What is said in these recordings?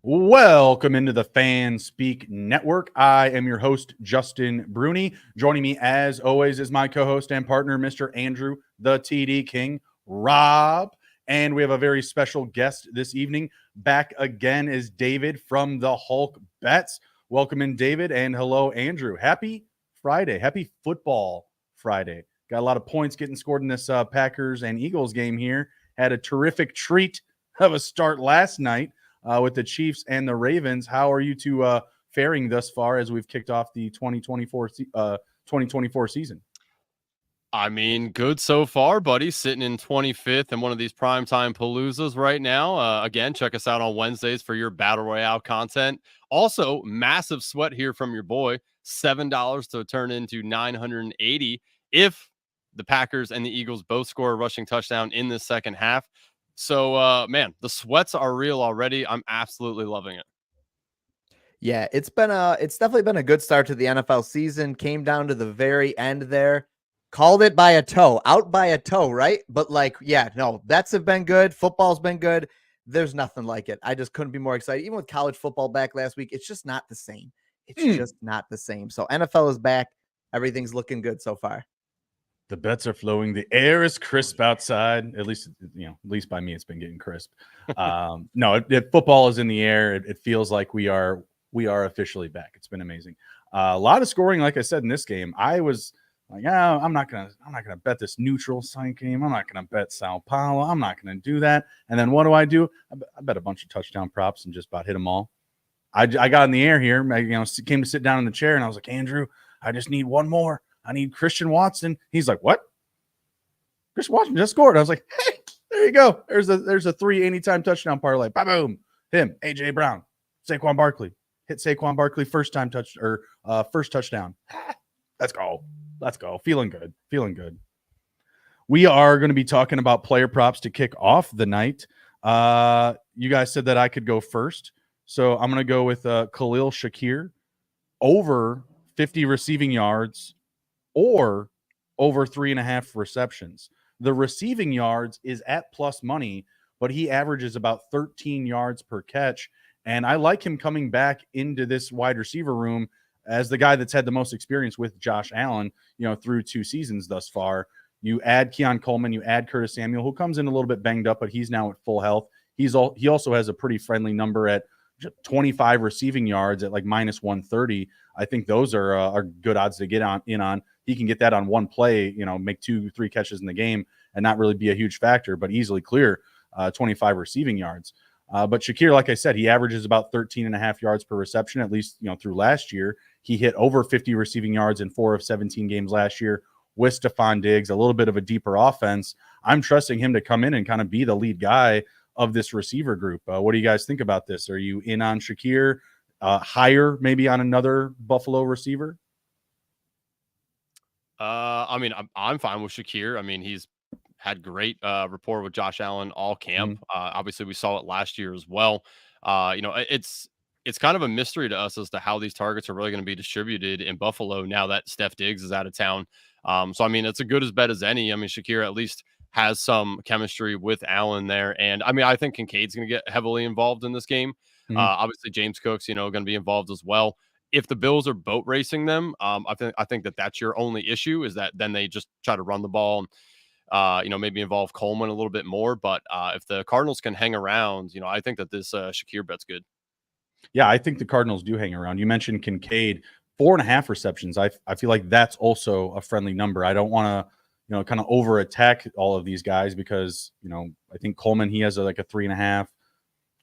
Welcome into the Fan Speak Network. I am your host, Justin Bruni. Joining me, as always, is my co-host and partner, Mr. Andrew, the TD King, Rob. And we have a very special guest this evening. Back again is David from the Hulk Bets. Welcome in, David, and hello, Andrew. Happy Friday. Happy Football Friday. Got a lot of points getting scored in this Packers and Eagles game here. Had a terrific treat of a start last night. With the Chiefs and the Ravens. How are you two faring thus far as we've kicked off the 2024 season? I mean, good so far, buddy. Sitting in 25th in one of these primetime paloozas right now. Again, check us out on Wednesdays for your Battle Royale content. Also, massive sweat here from your boy. $7 to turn into $980 if the Packers and the Eagles both score a rushing touchdown in the second half. So, man, the sweats are real already. I'm absolutely loving it. Yeah, it's definitely been a good start to the NFL season. Came down to the very end there. Called it by a toe, out by a toe, right? But bets have been good. Football's been good. There's nothing like it. I just couldn't be more excited. Even with college football back last week, it's just not the same. It's just not the same. So NFL is back. Everything's looking good so far. The bets are flowing. The air is crisp outside. At least by me, it's been getting crisp. Football is in the air. It feels like we are officially back. It's been amazing. A lot of scoring, like I said, in this game. I was like, I'm not gonna bet this neutral site game. I'm not gonna bet Sao Paulo. I'm not gonna do that. And then what do? I bet a bunch of touchdown props and just about hit them all. I got in the air here. I came to sit down in the chair and I was like, Andrew, I just need one more. I need Christian Watson. He's like, what? Christian Watson just scored. I was like, hey, there you go. There's a 3 anytime touchdown parlay. Boom. Him, AJ Brown, Saquon Barkley. Hit Saquon Barkley first touchdown. Let's go. Feeling good. We are going to be talking about player props to kick off the night. You guys said that I could go first. So I'm going to go with Khalil Shakir over 50 receiving yards or over 3.5 receptions. The receiving yards is at plus money, but he averages about 13 yards per catch. And I like him coming back into this wide receiver room as the guy that's had the most experience with Josh Allen, through 2 seasons thus far. You add Keon Coleman, you add Curtis Samuel, who comes in a little bit banged up, but he's now at full health. He also has a pretty friendly number at 25 receiving yards at like minus 130. I think those are good odds to get in on. He can get that on one play, make 2-3 catches in the game and not really be a huge factor, but easily clear 25 receiving yards. But Shakir, like I said, he averages about 13.5 yards per reception, at least, through last year. He hit over 50 receiving yards in 4 of 17 games last year with Stephon Diggs, a little bit of a deeper offense. I'm trusting him to come in and kind of be the lead guy of this receiver group. What do you guys think about this? Are you in on Shakir, higher maybe on another Buffalo receiver? I'm fine with Shakir. I mean, he's had great rapport with Josh Allen all camp. Obviously, we saw it last year as well. It's kind of a mystery to us as to how these targets are really going to be distributed in Buffalo now that Steph Diggs is out of town. So, I mean, it's as good as bet as any. I mean, Shakir at least has some chemistry with Allen there. And, I mean, I think Kincaid's going to get heavily involved in this game. Obviously, James Cook's, going to be involved as well. If the Bills are boat racing them, I think that's your only issue is that then they just try to run the ball and, maybe involve Coleman a little bit more. But if the Cardinals can hang around, I think that this Shakir bet's good. Yeah, I think the Cardinals do hang around. You mentioned Kincaid, 4.5 receptions. I feel like that's also a friendly number. I don't want to, kind of over attack all of these guys because, I think Coleman, he has like a 3.5.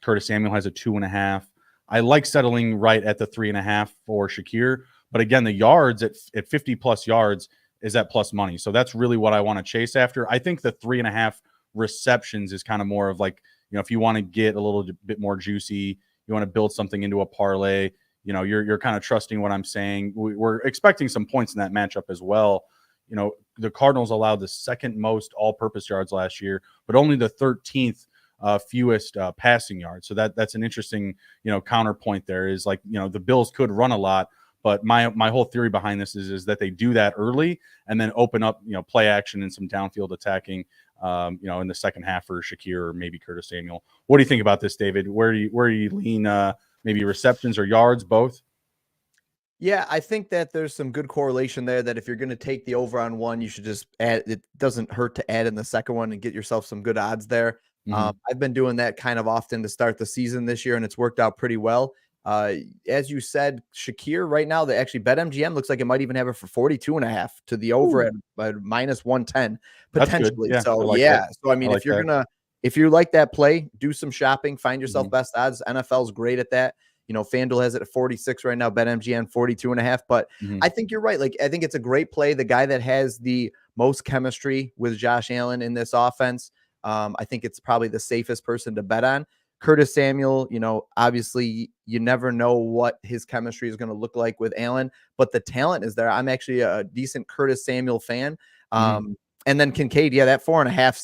Curtis Samuel has a 2.5. I like settling right at the 3.5 for Shakir. But again, the yards at 50 plus yards is at plus money. So that's really what I want to chase after. I think the 3.5 receptions is kind of more of like, if you want to get a little bit more juicy, you want to build something into a parlay, you're kind of trusting what I'm saying. We're expecting some points in that matchup as well. The Cardinals allowed the second most all-purpose yards last year, but only the 13th fewest passing yards. So that's an interesting, counterpoint there is like, the Bills could run a lot, but my whole theory behind this is that they do that early and then open up, play action and some downfield attacking in the second half for Shakir or maybe Curtis Samuel. What do you think about this, David? Where do you lean? Maybe receptions or yards, both? Yeah, I think that there's some good correlation there that if you're going to take the over on one, you should just add. It doesn't hurt to add in the second one and get yourself some good odds there. I've been doing that kind of often to start the season this year, and it's worked out pretty well. As you said, Shakir right now, they actually BetMGM looks like it might even have it for 42.5 to the over at minus 110 potentially. Yeah, so like yeah, that. so I mean, if you like that play, do some shopping, find yourself best odds. NFL's great at that. FanDuel has it at 46 right now, BetMGM 42.5. But I think you're right. Like, I think it's a great play. The guy that has the most chemistry with Josh Allen in this offense, I think it's probably the safest person to bet on. Curtis Samuel, obviously you never know what his chemistry is going to look like with Allen, but the talent is there. I'm actually a decent Curtis Samuel fan. And then Kincaid, yeah, that 4.5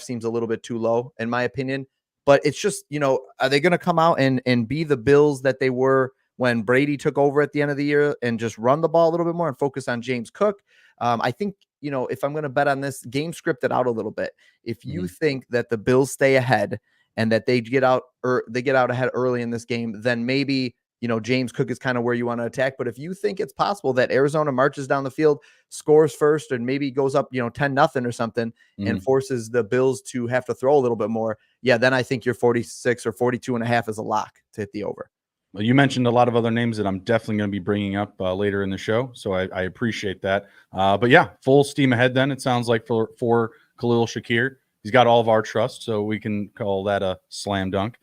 seems a little bit too low in my opinion. But it's just, are they going to come out and be the Bills that they were when Brady took over at the end of the year and just run the ball a little bit more and focus on James Cook? I think, if I'm going to bet on this, game script it out a little bit. If you think that the Bills stay ahead and that they get out ahead early in this game, then maybe, James Cook is kind of where you want to attack. But if you think it's possible that Arizona marches down the field, scores first, and maybe goes up, 10-0 or something and forces the Bills to have to throw a little bit more, yeah, then I think your 46 or 42.5 is a lock to hit the over. Well, you mentioned a lot of other names that I'm definitely going to be bringing up later in the show, so I appreciate that. But yeah, full steam ahead then, it sounds like, for Khalil Shakir. He's got all of our trust, so we can call that a slam dunk.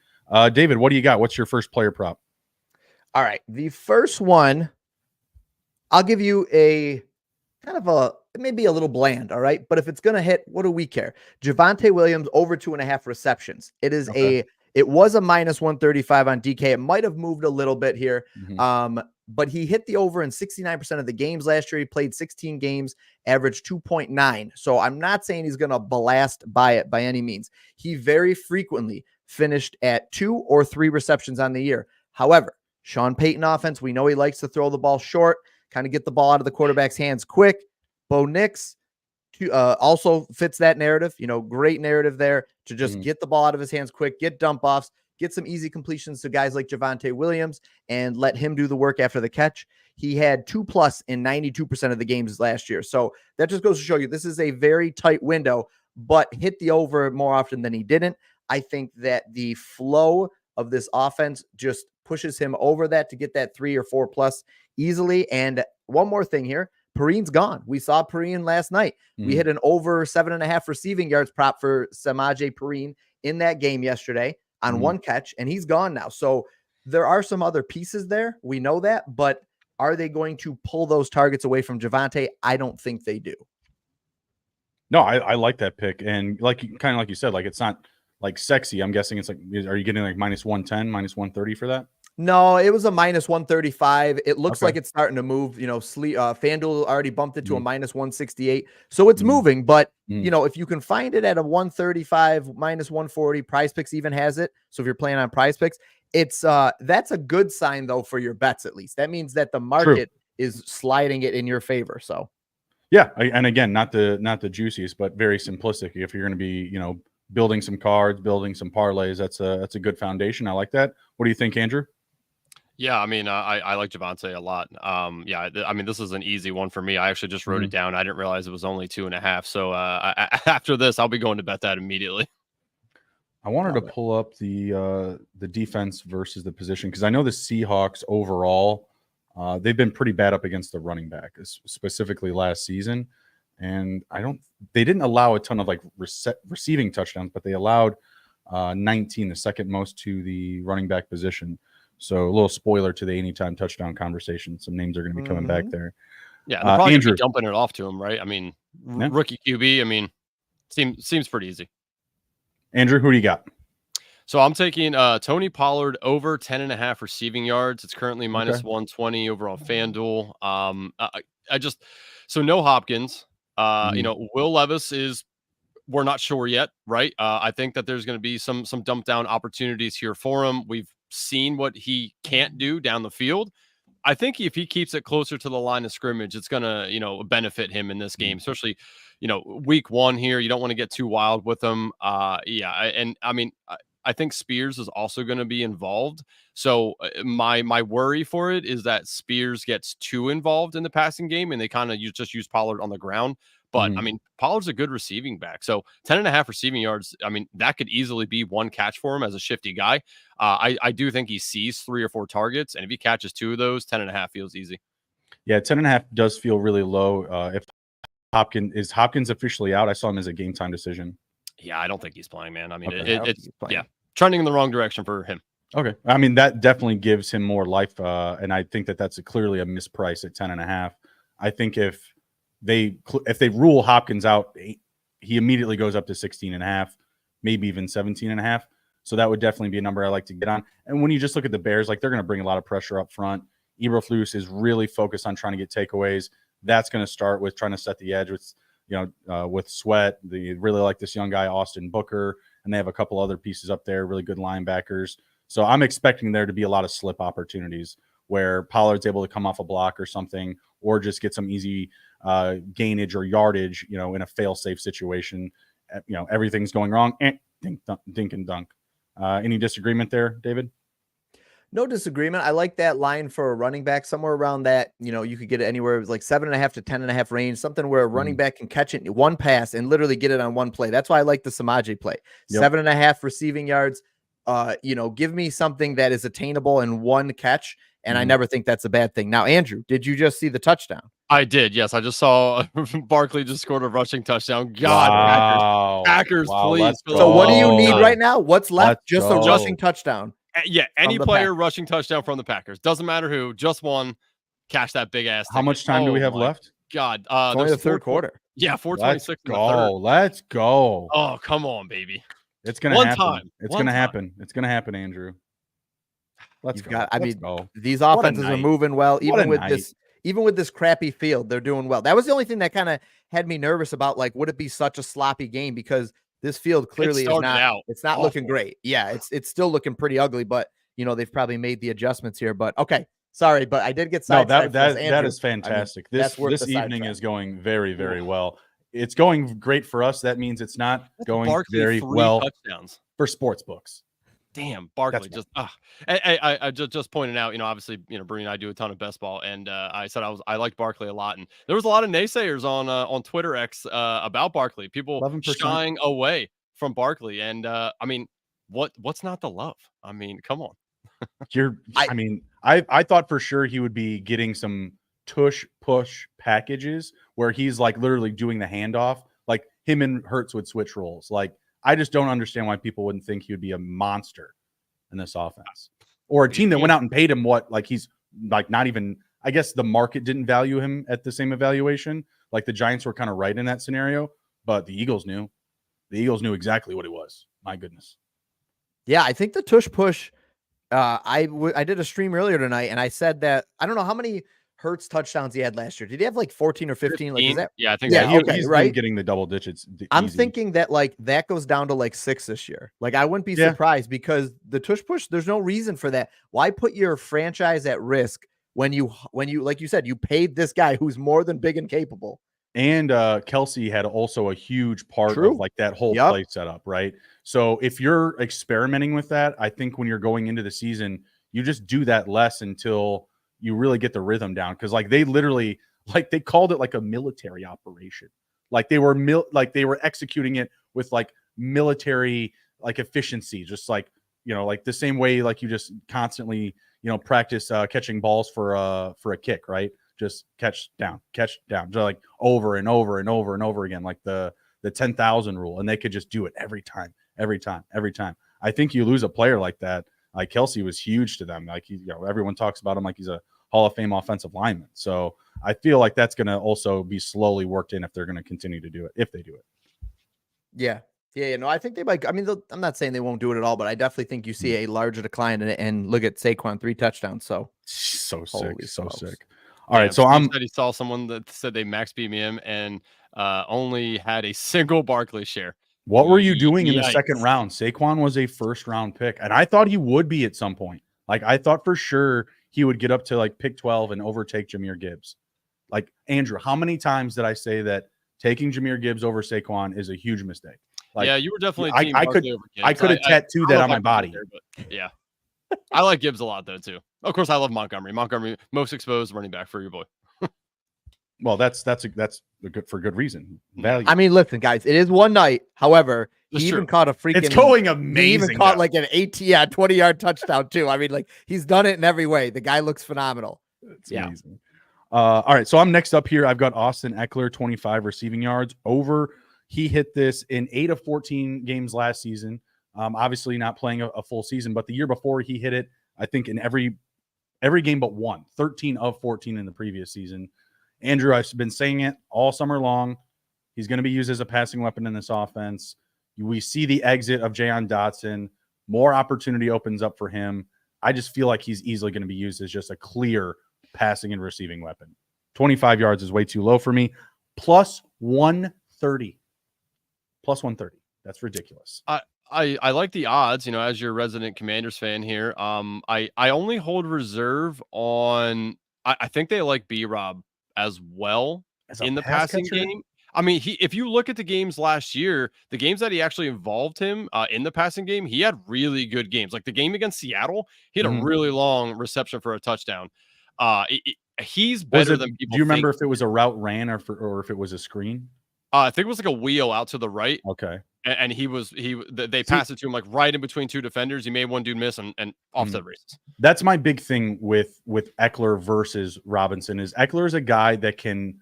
David, what do you got? What's your first player prop? All right. The first one, I'll give you a kind of it may be a little bland. All right. But if it's going to hit, what do we care? Javonte Williams over 2.5 receptions. It was a minus 135 on DK. It might have moved a little bit here. But he hit the over in 69% of the games last year. He played 16 games, averaged 2.9. So I'm not saying he's going to blast by it by any means. He very frequently finished at 2 or 3 receptions on the year. However, Sean Payton offense, we know he likes to throw the ball short, kind of get the ball out of the quarterback's hands quick. Bo Nix also fits that narrative, great narrative there to just get the ball out of his hands quick, get dump offs, get some easy completions to guys like Javonte Williams and let him do the work after the catch. He had 2+ in 92% of the games last year. So that just goes to show you this is a very tight window, but hit the over more often than he didn't. I think that the flow of this offense just pushes him over that to get that 3 or 4+ easily. And one more thing here, Perrine's gone. We saw Perrine last night. We hit an over 7.5 receiving yards prop for Samaje Perrine in that game yesterday on one catch, and he's gone now. So there are some other pieces there. We know that, but are they going to pull those targets away from Javonte? I don't think they do. No, I like that pick. And like you said, like, it's not like sexy. I'm guessing it's like, are you getting like minus 110, minus 130 for that? No, it was a minus 135. It looks like it's starting to move. FanDuel already bumped it to a minus 168. So it's moving. But, if you can find it at a 135, minus 140, Prize Picks even has it. So if you're playing on Prize Picks, it's that's a good sign, though, for your bets, at least. That means that the market is sliding it in your favor. So, yeah. And again, not the juiciest, but very simplistic. If you're going to be, building some cards, building some parlays, that's a good foundation. I like that. What do you think, Andrew? Yeah, I mean, I like Javonte a lot. I mean, this is an easy one for me. I actually just wrote it down. I didn't realize it was only 2.5. So after this, I'll be going to bet that immediately. I wanted to pull up the defense versus the position, because I know the Seahawks overall, they've been pretty bad up against the running back, specifically last season. And they didn't allow a ton of like receiving touchdowns, but they allowed 19, the second most to the running back position. So a little spoiler to the anytime touchdown conversation. Some names are going to be coming back there. Yeah, they're probably going to be dumping it off to him, right? I mean, rookie QB, I mean, seems pretty easy. Andrew, who do you got? So I'm taking Tony Pollard over 10.5 receiving yards. It's currently minus 120 over on FanDuel. So no Hopkins. Will Levis we're not sure yet, right? I think that there's going to be some dump down opportunities here for him. We've seen what he can't do down the field. I think if he keeps it closer to the line of scrimmage, it's going to, benefit him in this game, especially, week one here, you don't want to get too wild with them. I think Spears is also going to be involved. So my worry for it is that Spears gets too involved in the passing game and they kind of just use Pollard on the ground. But I mean, Pollard's a good receiving back. So 10.5 receiving yards, I mean, that could easily be one catch for him as a shifty guy. I do think he sees 3 or 4 targets. And if he catches 2 of those, 10.5 feels easy. Yeah, 10.5 does feel really low. If Hopkins officially out? I saw him as a game time decision. Yeah, I don't think he's playing, man. I mean, Okay. it's trending in the wrong direction for him. Okay. I mean, that definitely gives him more life. And I think that's clearly a misprice at 10.5. I think if they rule Hopkins out, he immediately goes up to 16.5, maybe even 17.5. So that would definitely be a number I like to get on. And when you just look at the Bears, like they're going to bring a lot of pressure up front. Eberflus is really focused on trying to get takeaways. That's going to start with trying to set the edge with, with Sweat. They really like this young guy, Austin Booker, and they have a couple other pieces up there, really good linebackers. So I'm expecting there to be a lot of slip opportunities where Pollard's able to come off a block or something, or just get some easy gainage or yardage, in a fail-safe situation. Everything's going wrong. Dink and dunk. Any disagreement there, David? No disagreement. I like that line for a running back, somewhere around that. You could get it anywhere like 7.5 to 10.5 range, something where a running back can catch it in one pass and literally get it on one play. That's why I like the Samaje play. Yep. 7.5 receiving yards. Give me something that is attainable in one catch, and I never think that's a bad thing. Now, Andrew, did you just see the touchdown? I did. Yes, I just saw Barkley just scored a rushing touchdown. God, wow. Packers, please. So what do you need right now? What's left? Just a rushing touchdown. Yeah, any player rushing touchdown from the Packers. Doesn't matter who, just one. Cash that big ass. How much time do we have left? God, only the third quarter. Yeah, 4:26. Let's go. Oh, come on, baby. It's gonna happen. It's gonna happen. It's gonna happen, Andrew. Let's go. These offenses are moving well, even with this crappy field. They're doing well. That was the only thing that kind of had me nervous about, like, would it be such a sloppy game, because this field clearly is not. It's not looking great. Yeah, it's still looking pretty ugly, but they've probably made the adjustments here. But okay, sorry, but I did get sidetracked. No, that is fantastic. This evening is going very, very well. It's going great for us. That means it's not going Barkley, very 3 well touchdowns for sports books. Damn, Barkley I just pointed out, obviously, Bruni and I do a ton of best ball, and I said I liked Barkley a lot, and there was a lot of naysayers on Twitter X about Barkley, people 11%. Shying away from Barkley, and I mean, what's not to love? I mean, come on. I thought for sure he would be getting some tush push packages where he's like literally doing the handoff, like him and Hurts would switch roles. Like, I just don't understand why people wouldn't think he would be a monster in this offense, or a team that went out and paid him he's like not even. I guess the market didn't value him at the same evaluation. Like the Giants were kind of right in that scenario, but the Eagles knew. The Eagles knew exactly what he was. My goodness. Yeah, I think the tush push. I did a stream earlier tonight, and I said that I don't know how many Hurts touchdowns he had last year. Did he have like 14 or 15? Like, is that? Yeah, I think. Yeah, he's right. Getting the double digits. I'm thinking that that goes down to like 6 this year. Like, I wouldn't be surprised, because the tush push, there's no reason for that. Why put your franchise at risk when you like you said, you paid this guy who's more than big and capable. And Kelsey had also a huge part of like that whole play setup, right? So if you're experimenting with that, I think when you're going into the season, you just do that less until you really get the rhythm down. Because like they literally, like they called it like a military operation. Like they were executing it with like military like efficiency, just like like the same way like you just constantly practice catching balls for a kick, right? Just catch down, just like over and over and over and over again, like the 10,000 rule, and they could just do it every time. I think you lose a player like that. Like Kelsey was huge to them. Like everyone talks about him like he's a Hall of Fame offensive lineman. So I feel like that's going to also be slowly worked in if they're going to continue to do it, if they do it. Yeah. No, I think they might. I mean, I'm not saying they won't do it at all, but I definitely think you see a larger decline in it. And look at Saquon, 3 touchdowns. So sick. All right, so he saw someone that said they max BBM and only had a single Barkley share. What were you doing in the second round? Saquon was a first-round pick, and I thought he would be at some point. Like, I thought for sure he would get up to like pick 12 and overtake Jahmyr Gibbs. Like, Andrew, how many times did I say that taking Jahmyr Gibbs over Saquon is a huge mistake. Like, yeah, you were definitely I team could Barkley over Gibbs. I could have tattooed that on my body. There, but yeah, I like Gibbs a lot though too. Of course, I love Montgomery. Montgomery, most exposed running back for your boy. Well, that's a good for good reason. Value. I mean, listen, guys, it is one night. However, That's he even true. caught a freaking. It's going He amazing. even caught though. like an 20-yard touchdown too. I mean, like he's done it in every way. The guy looks phenomenal. It's amazing. All right, so I'm next up here. I've got Austin Eckler, 25 receiving yards over. He hit this in 8 of 14 games last season. Obviously not playing a full season, but the year before he hit it, I think in every game but one, 13 of 14 in the previous season. Andrew, I've been saying it all summer long. He's going to be used as a passing weapon in this offense. We see the exit of Jayon Dotson. More opportunity opens up for him. I just feel like he's easily going to be used as just a clear passing and receiving weapon. 25 yards is way too low for me. Plus 130. Plus 130. That's ridiculous. I like the odds, as your resident Commanders fan here. I only hold reserve on, I think they like B-Rob as well in the passing game. I mean, if you look at the games last year, the games that he actually involved him in the passing game, he had really good games. Like the game against Seattle, he had a really long reception for a touchdown. He's better than people. Do you remember if it was a route ran or if it was a screen? I think it was like a wheel out to the right. Okay. And they passed it to him like right in between two defenders. He made one dude miss and off the races. That's my big thing with Eckler versus Robinson is Eckler is a guy that can,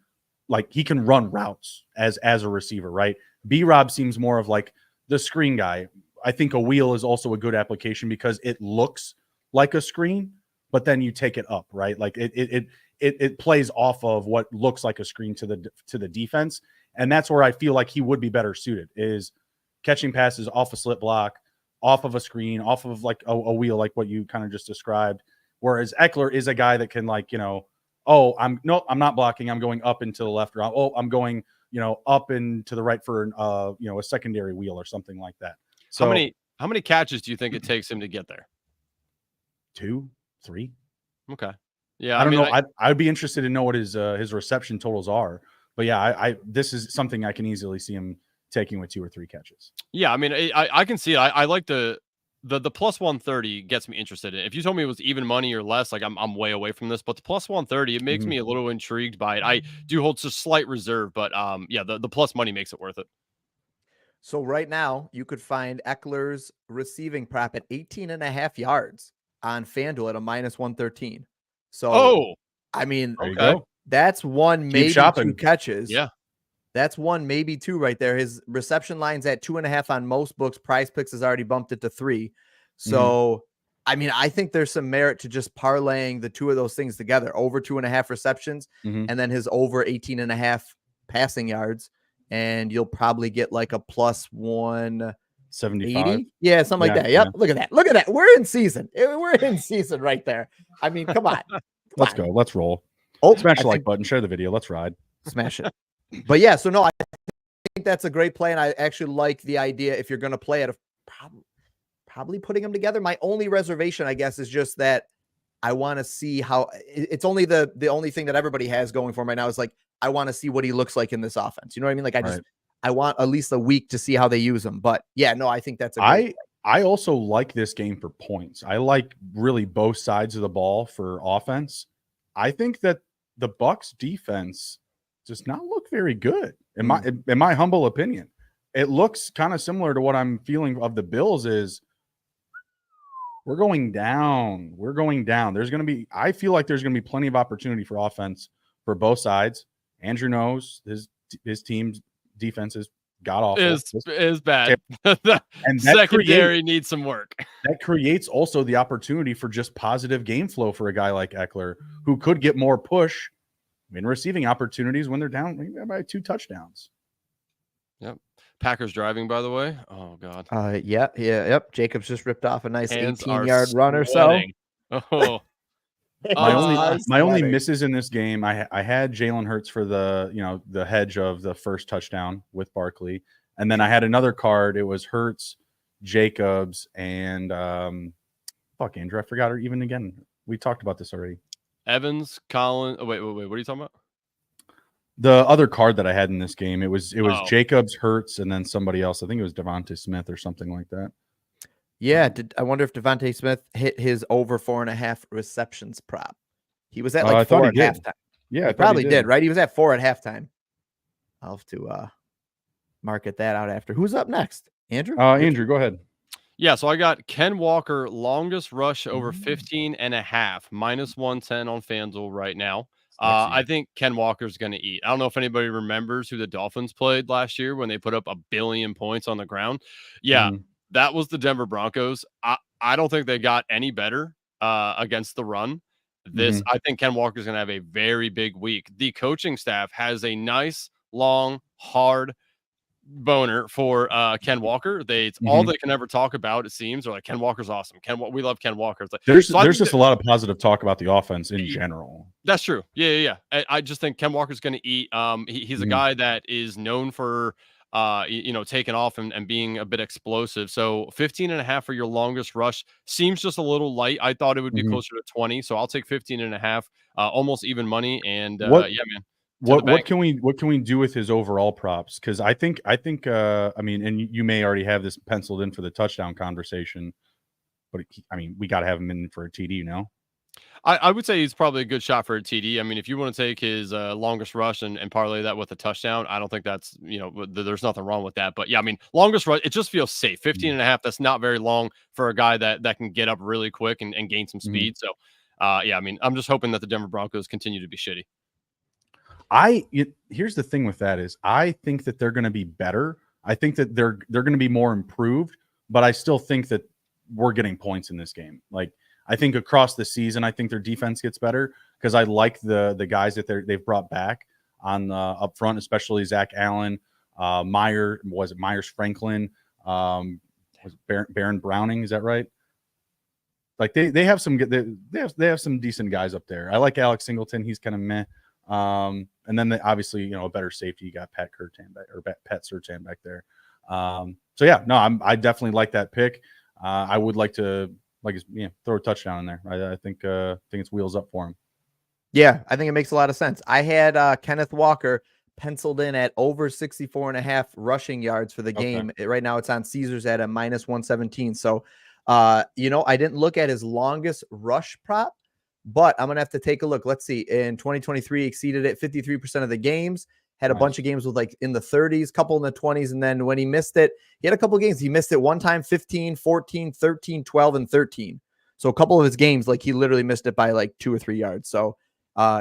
like, he can run routes as a receiver, right? B-Rob seems more of like the screen guy. I think a wheel is also a good application because it looks like a screen, but then you take it up, right? Like it plays off of what looks like a screen to the defense. And that's where I feel like he would be better suited is catching passes off a slip block, off of a screen, off of like a wheel, like what you kind of just described. Whereas Eckler is a guy that can I'm not blocking. I'm going up into the left or I'm going, up and to the right for a secondary wheel or something like that. So how many catches do you think it takes him to get there? 2, 3. Okay. Yeah. I don't know. I'd be interested to know what his reception totals are. But yeah, this is something I can easily see him taking with 2 or 3 catches. Yeah, I mean, I can see it. I like the plus 130 gets me interested in it. If you told me it was even money or less, like I'm way away from this. But the plus 130, it makes me a little intrigued by it. I do hold a slight reserve, but yeah, the plus money makes it worth it. So right now, you could find Eckler's receiving prop at 18.5 yards on FanDuel at a minus 113. So, I mean, okay. That's one, maybe 2 catches. Yeah. That's 1, maybe 2 right there. His reception line's at 2.5 on most books. Prize Picks has already bumped it to 3. So, I mean, I think there's some merit to just parlaying the 2 of those things together, over 2.5 receptions and then his over 18.5 passing yards. And you'll probably get like a plus 175. Yeah, something like that. Yep. Yeah. Look at that. Look at that. We're in season. We're in season right there. I mean, come on. Let's go. Let's roll. Smash the like button, share the video. Let's ride. Smash it. But yeah, so no, I think that's a great play. And I actually like the idea if you're going to play it, of probably putting them together. My only reservation, I guess, is just that I want to see how it's only the only thing that everybody has going for him right now is like, I want to see what he looks like in this offense. You know what I mean? Like I want at least a week to see how they use him. But yeah, no, I think that's a great play. I also like this game for points. I like really both sides of the ball for offense. I think that the Bucs defense does not look very good in my humble opinion. It looks kind of similar to what I'm feeling of the Bills is we're going down. We're going down. I feel like there's going to be plenty of opportunity for offense for both sides. Andrew knows his team's defense is god awful. Is bad. And secondary needs some work. That creates also the opportunity for just positive game flow for a guy like Eckler, who could get more push in receiving opportunities when they're down maybe by 2 touchdowns. Yep. Packers driving, by the way. Oh God. Yep. Jacobs just ripped off a nice 18-yard run or so. Oh. My only misses in this game, I had Jalen Hurts for the hedge of the first touchdown with Barkley, and then I had another card. It was Hurts, Jacobs, and Andrew, I forgot her even again. We talked about this already. Evans, Collins. Oh, wait. What are you talking about? The other card that I had in this game, it was Jacobs, Hurts, and then somebody else. I think it was Devontae Smith or something like that. Yeah, I wonder if Devontae Smith hit his over 4.5 receptions prop. He was at like 4 at halftime. Yeah, he probably did, right? He was at 4 at halftime. I'll have to market that out after. Who's up next? Andrew? Andrew, go ahead. Yeah, so I got Ken Walker, longest rush over 15.5, minus 110 on FanDuel right now. I think Ken Walker's going to eat. I don't know if anybody remembers who the Dolphins played last year when they put up 1 billion points on the ground. Yeah, that was the Denver Broncos. I don't think they got any better against the run. I think Ken Walker's going to have a very big week. The coaching staff has a nice, long, hard boner for Ken Walker. It's all they can ever talk about, it seems. They're like, Ken Walker's awesome. We love Ken Walker. It's like, there's just a lot of positive talk about the offense in general. That's true. Yeah. I just think Ken Walker's going to eat. He's a guy that is known for taking off and being a bit explosive. So 15.5 for your longest rush seems just a little light. I thought it would be closer to 20. So I'll take 15.5, almost even money. And yeah, man. What can we do with his overall props? Because I think I mean, and you may already have this penciled in for the touchdown conversation, but we got to have him in for a TD, no? I would say he's probably a good shot for a TD. I mean, if you want to take his longest rush and parlay that with a touchdown, I don't think that's, there's nothing wrong with that. But yeah, I mean, longest rush, it just feels safe. 15.5, that's not very long for a guy that can get up really quick and gain some speed. So yeah, I mean, I'm just hoping that the Denver Broncos continue to be shitty. Here's the thing with that is I think that they're going to be better. I think that they're going to be more improved, but I still think that we're getting points in this game. Like, I think across the season, I think their defense gets better because I like the guys that they've brought back on up front, especially Zach Allen, Myers Franklin, was it Baron Browning? Is that right? Like they have some good, they have some decent guys up there. I like Alex Singleton. He's kind of meh. And then obviously, a better safety. You got Pat Surtain back there. So yeah, no, I definitely like that pick. I would like to throw a touchdown in there. I think it's wheels up for him. Yeah, I think it makes a lot of sense. I had Kenneth Walker penciled in at over 64.5 rushing yards for the game. Right now it's on Caesars at a minus 117. So, I didn't look at his longest rush prop, but I'm going to have to take a look. Let's see. In 2023, exceeded it 53% of the games, had a bunch of games with like in the 30s, couple in the 20s. And then when he missed it, he had a couple of games. He missed it one time, 15, 14, 13, 12, and 13. So a couple of his games, like he literally missed it by like 2 or 3 yards. So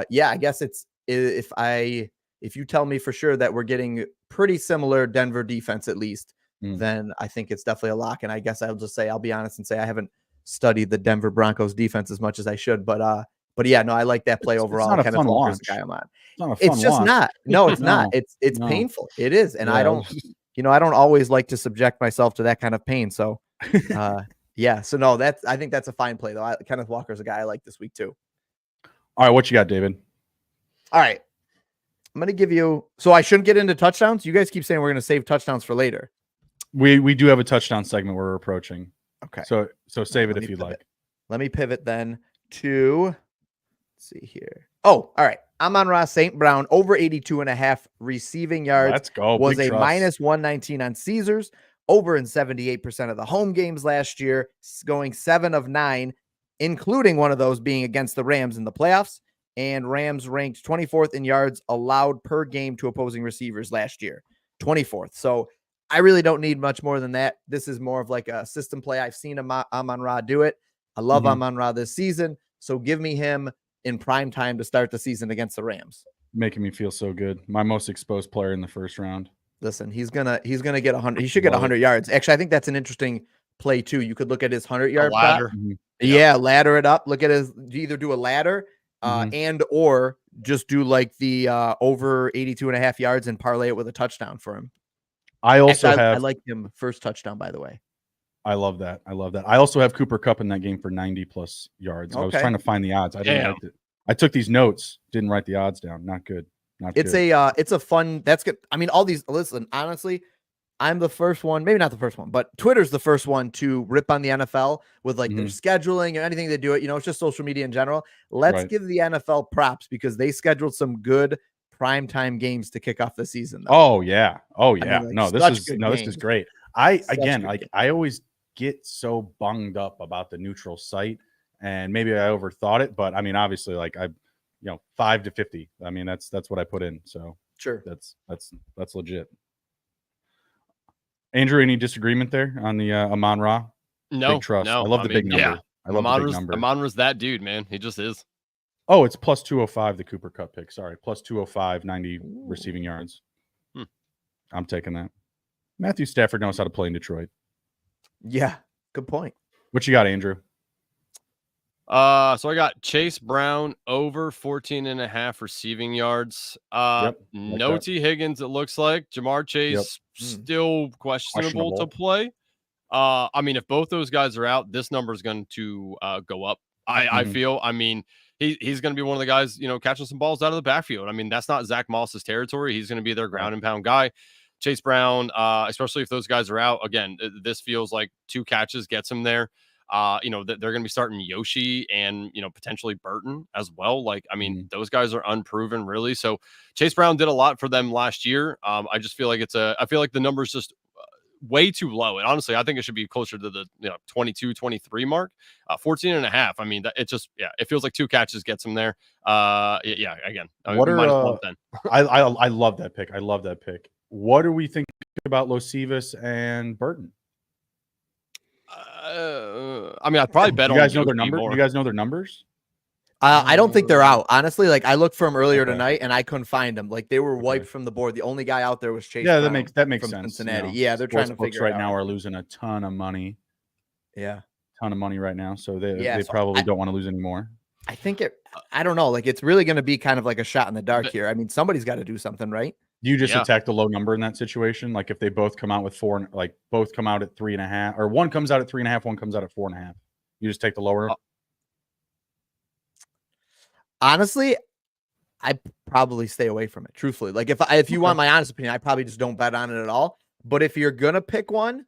yeah, I guess if you tell me for sure that we're getting pretty similar Denver defense, at least, then I think it's definitely a lock. And I guess I'll be honest and say I haven't studied the Denver Broncos defense as much as I should, but yeah, no, I like that play overall. It's not a fun launch. Guy I'm on. It's just not. No, it's not. It's painful. It is, and I don't. I don't always like to subject myself to that kind of pain. So, yeah. So no, I think that's a fine play though. Kenneth Walker's a guy I like this week too. All right, what you got, David? All right, I'm gonna give you. So I shouldn't get into touchdowns. You guys keep saying we're gonna save touchdowns for later. We do have a touchdown segment we're approaching. Okay. So save it if you'd like. Let me pivot then to, let's see here. Oh, all right. Amon-Ra St. Brown over 82.5 receiving yards. Let's go. Was a minus 119 on Caesars, over in 78% of the home games last year, going 7 of 9, including one of those being against the Rams in the playoffs. And Rams ranked 24th in yards allowed per game to opposing receivers last year, 24th. So I really don't need much more than that. This is more of like a system play. I've seen Amon-Ra do it. I love Amon-Ra this season. So give me him in prime time to start the season against the Rams. Making me feel so good. My most exposed player in the first round. Listen, he's gonna get 100. He should get 100 yards. Actually, I think that's an interesting play too. You could look at his 100-yard ladder. Yeah, ladder it up. Look at his. Either do a ladder, and or just do like the over 82.5 yards and parlay it with a touchdown for him. I like him first touchdown, by the way. I love that. I also have Cooper Kupp in that game for 90+ yards. I was trying to find the odds. I didn't write it. I took these notes, didn't write the odds down. Not good. It's a fun. That's good. I mean, all these. Listen, honestly, I'm the first one. Maybe not the first one, but Twitter's the first one to rip on the NFL with like their scheduling and anything they do it. It's just social media in general. Let's give the NFL props because they scheduled some good primetime games to kick off the season, though. Oh yeah. Oh yeah. I mean, like, no, this such is good this is games. great. Such Again, good like games. I always get so bunged up about the neutral site, and maybe I overthought it, but I mean, obviously, like 5 to 50. I mean, that's what I put in. So Sure. that's legit. Andrew, any disagreement there on the Amon Ra? No, Big trust. no. I love the big number. Yeah. I love the big number. Amon-Ra's that dude, man. He just is. Oh, it's plus 205, the Cooper Cup pick. Sorry, plus 205, 90 Ooh. receiving yards. Hmm. I'm taking that. Matthew Stafford knows how to play in Detroit. Yeah, good point. What you got, Andrew? So I got Chase Brown over 14.5 receiving yards. No that. T. Higgins, it looks like. Jamar Chase still questionable to play. I mean, if both those guys are out, this number is going to go up. I feel. I mean, he's going to be one of the guys, catching some balls out of the backfield. I mean, that's not Zach Moss's territory. He's going to be their ground and pound guy. Chase Brown, especially if those guys are out. Again, this feels like 2 catches gets him there. They're going to be starting Yoshi and, potentially Burton as well. Like, I mean, those guys are unproven really. So Chase Brown did a lot for them last year. I just feel like I feel like the number's just way too low. And honestly, I think it should be closer to the 22, 23 mark. 14.5. I mean, it feels like 2 catches gets him there. Again, what are -110. I love that pick. I love that pick. What do we think about Losivas and Burton? I mean, I'd probably bet on. You guys know their number? You guys know their numbers? I don't think they're out. Honestly, like I looked for them earlier tonight and I couldn't find them. Like they were wiped from the board. The only guy out there was Chase. Yeah, Brown that makes from sense. Cincinnati. Yeah, they're trying to figure right it out. now are losing a ton of money. Yeah, ton of money right now, so they probably don't want to lose anymore. I think I don't know. Like it's really going to be kind of like a shot in the dark here. I mean, somebody's got to do something, right? Do you just attack the low number in that situation? Like if they both come out with 4, like both come out at 3.5, or one comes out at 3.5, one comes out at 4.5. You just take the lower. Honestly, I probably stay away from it. Truthfully, like if you want my honest opinion, I probably just don't bet on it at all. But if you're gonna pick one,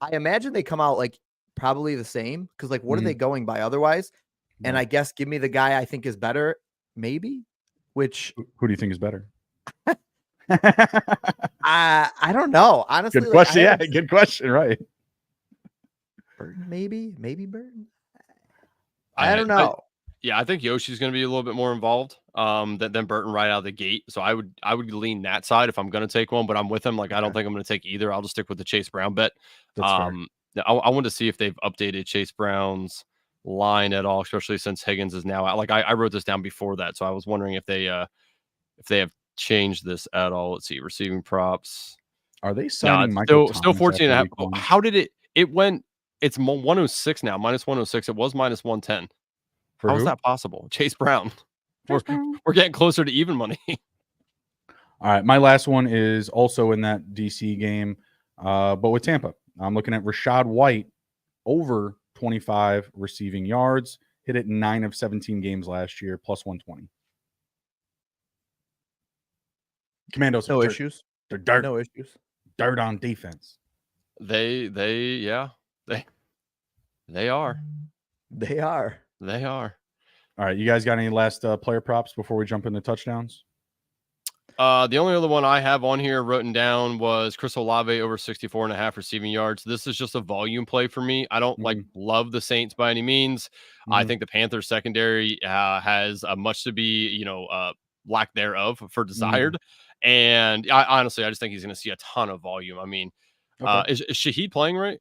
I imagine they come out like probably the same because like what are they going by otherwise? Yeah. And I guess give me the guy I think is better, maybe. Which who do you think is better? I don't know. Honestly, good question. Good question. Right. Burton, maybe Burton. I don't know. I think Yoshi's going to be a little bit more involved than Burton right out of the gate. So I would lean that side if I'm going to take one, but I'm with him. Like I don't think I'm going to take either. I'll just stick with the Chase Brown bet. I want to see if they've updated Chase Brown's line at all, especially since Higgins is now out. Like I wrote this down before that, so I was wondering if they have changed this at all. Let's see, receiving props. Are they signing Michael still 14.5? How did it went? It's 106 now, minus 106. It was minus 110. How is that possible? Chase Brown. We're getting closer to even money. All right, my last one is also in that DC game, but with Tampa. I'm looking at Rachaad White over 25 receiving yards. Hit it in 9 of 17 games last year, plus 120. Commandos, no issues. They're dirt. No issues. Dirt on defense. They are. They are. All right, you guys got any last player props before we jump into touchdowns? The only other one I have on here written down was Chris Olave over 64.5 receiving yards. This is just a volume play for me. I don't love the Saints by any means. I think the Panthers secondary has much to be, lack thereof for desired. And I just think he's going to see a ton of volume. I mean, is Shaheed playing right?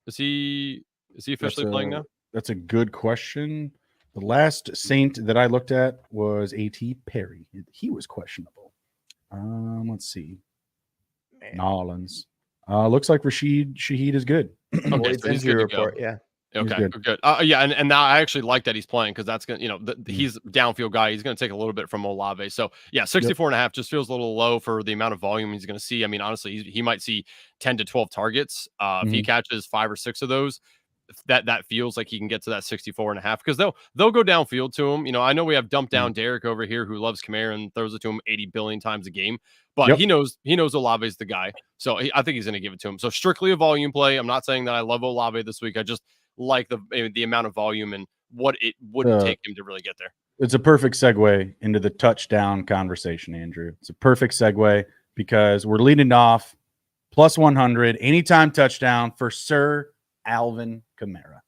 Is he officially playing now? That's a good question. The last Saint that I looked at was A.T. Perry. He was questionable. Let's see. Nolans. Looks like Shaheed is good. Okay, so he's good to go. Yeah. Okay, good. And now I actually like that he's playing because that's gonna, he's a downfield guy. He's gonna take a little bit from Olave. So 64.5 just feels a little low for the amount of volume he's gonna see. I mean, honestly, he might see 10 to 12 targets. If he catches 5 or 6 of those, that feels like he can get to that 64.5 because they'll go downfield to him. I know we have dumped down Derek over here who loves Kamara and throws it to him 80 billion times a game, but he knows Olave's the guy. So I think he's going to give it to him. So strictly a volume play. I'm not saying that I love Olave this week. I just like the amount of volume and what it would take him to really get there. It's a perfect segue into the touchdown conversation, Andrew. It's a perfect segue because we're leading off plus 100 anytime touchdown for Sir Alvin Kamara.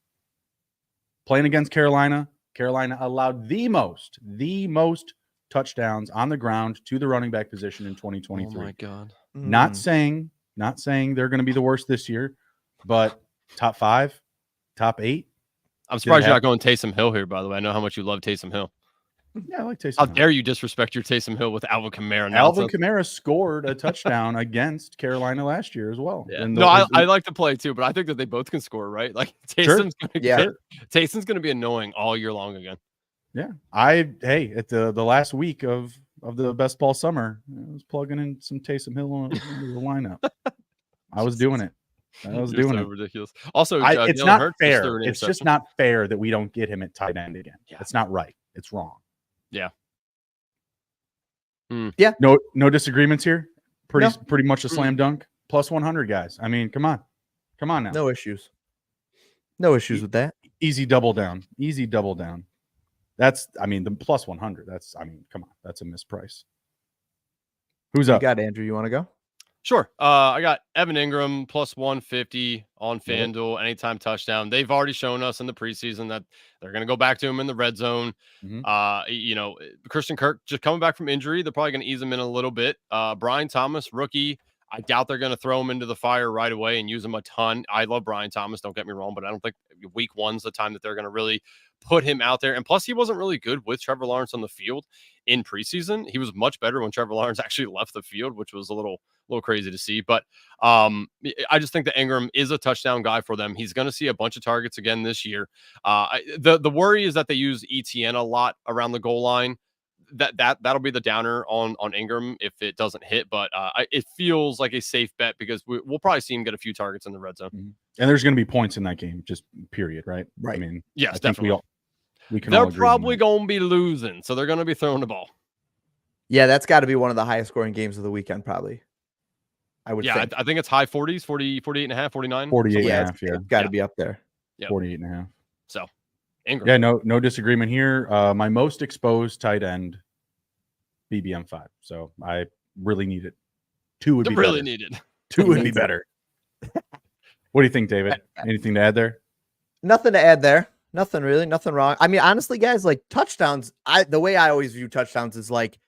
Playing against Carolina, Carolina allowed the most touchdowns on the ground to the running back position in 2023. Oh my God. Not saying they're going to be the worst this year, but top 5, top 8. I'm surprised you're not going Taysom Hill here, by the way. I know how much you love Taysom Hill. Yeah, I like Taysom How Hill. dare you disrespect your Taysom Hill with Alvin Kamara? Alvin Kamara scored a touchdown against Carolina last year as well. Yeah. No, I like to play too, but I think that they both can score, right? Like Taysom's Taysom's going to be annoying all year long again. Yeah. At the last week of the best ball summer, I was plugging in some Taysom Hill into the lineup. I was doing it. Ridiculous. Also, it's not fair. It's just not fair that we don't get him at tight end again. Yeah. It's not right. It's wrong. Yeah. Yeah. No disagreements here. Pretty much a slam dunk. Plus 100, guys. I mean, come on now. No issues with that. Easy double down. That's, the plus 100. Come on. That's a misprice. Who's up? You got Andrew. You want to go? Sure. I got Evan Ingram plus 150 on FanDuel, anytime touchdown. They've already shown us in the preseason that they're going to go back to him in the red zone. Christian Kirk just coming back from injury. They're probably going to ease him in a little bit. Brian Thomas, rookie. I doubt they're going to throw him into the fire right away and use him a ton. I love Brian Thomas. Don't get me wrong, but I don't think week 1's the time that they're going to really put him out there. And plus, he wasn't really good with Trevor Lawrence on the field in preseason. He was much better when Trevor Lawrence actually left the field, which was a little crazy to see. But I just think that Ingram is a touchdown guy for them. He's going to see a bunch of targets again this year. The worry is that they use ETN a lot around the goal line. That'll be the downer on Ingram if it doesn't hit. But it feels like a safe bet because we'll probably see him get a few targets in the red zone. Mm-hmm. And there's going to be points in that game, just period, right? Right. I mean, yes, definitely. They're probably going to be losing, so they're going to be throwing the ball. Yeah, that's got to be one of the highest scoring games of the weekend, probably. I would think. I think it's high 40s, 48 and a half, 49. 48 and a half, it's got to be up there. Yep. 48 and a half. So, Ingram. Yeah, no disagreement here. My most exposed tight end, BBM5. So I really need it. 2 would be really better. needed. 2 would be better. What do you think, David? Anything to add there? Nothing to add there. Nothing really. Nothing wrong. I mean, honestly, guys, like touchdowns, the way I always view touchdowns is like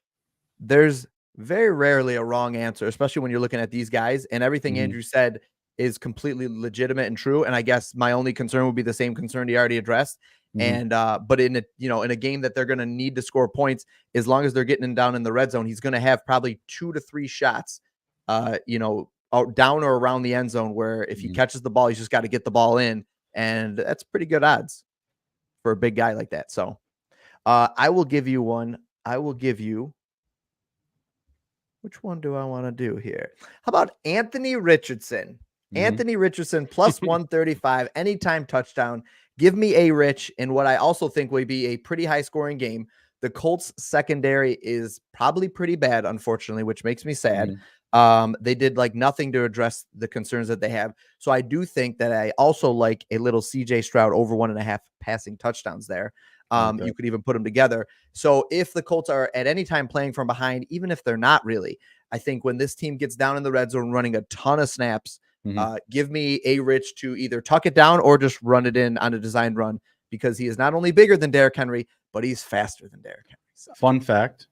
there's very rarely a wrong answer, especially when you're looking at these guys. And everything Andrew said is completely legitimate and true. And I guess my only concern would be the same concern he already addressed. And but in a game that they're going to need to score points, as long as they're getting him down in the red zone, he's going to have probably 2 to 3 shots, down or around the end zone, where if he catches the ball, he's just got to get the ball in, and that's pretty good odds for a big guy like that. So I will give you one. Which one do I want to do here? How about Anthony Richardson? Anthony Richardson plus 135, anytime touchdown. Give me a Rich in what I also think will be a pretty high scoring game. The Colts secondary is probably pretty bad, unfortunately, which makes me sad. They did like nothing to address the concerns that they have. So I do think that I also like a little CJ Stroud over 1.5 passing touchdowns there. You could even put them together. So if the Colts are at any time playing from behind, even if they're not really, I think when this team gets down in the red zone running a ton of snaps, give me a Rich to either tuck it down or just run it in on a designed run, because he is not only bigger than Derrick Henry, but he's faster than Derrick Henry. So. Fun fact.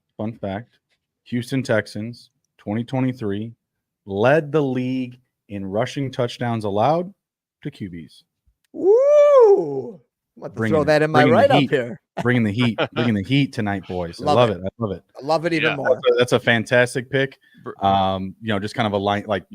Houston Texans 2023 led the league in rushing touchdowns allowed to QBs. Woo! I'm about to throw that in my write-up here. Bringing the heat tonight, boys. I love it. I love it even more. That's a fantastic pick. Just kind of a line, like,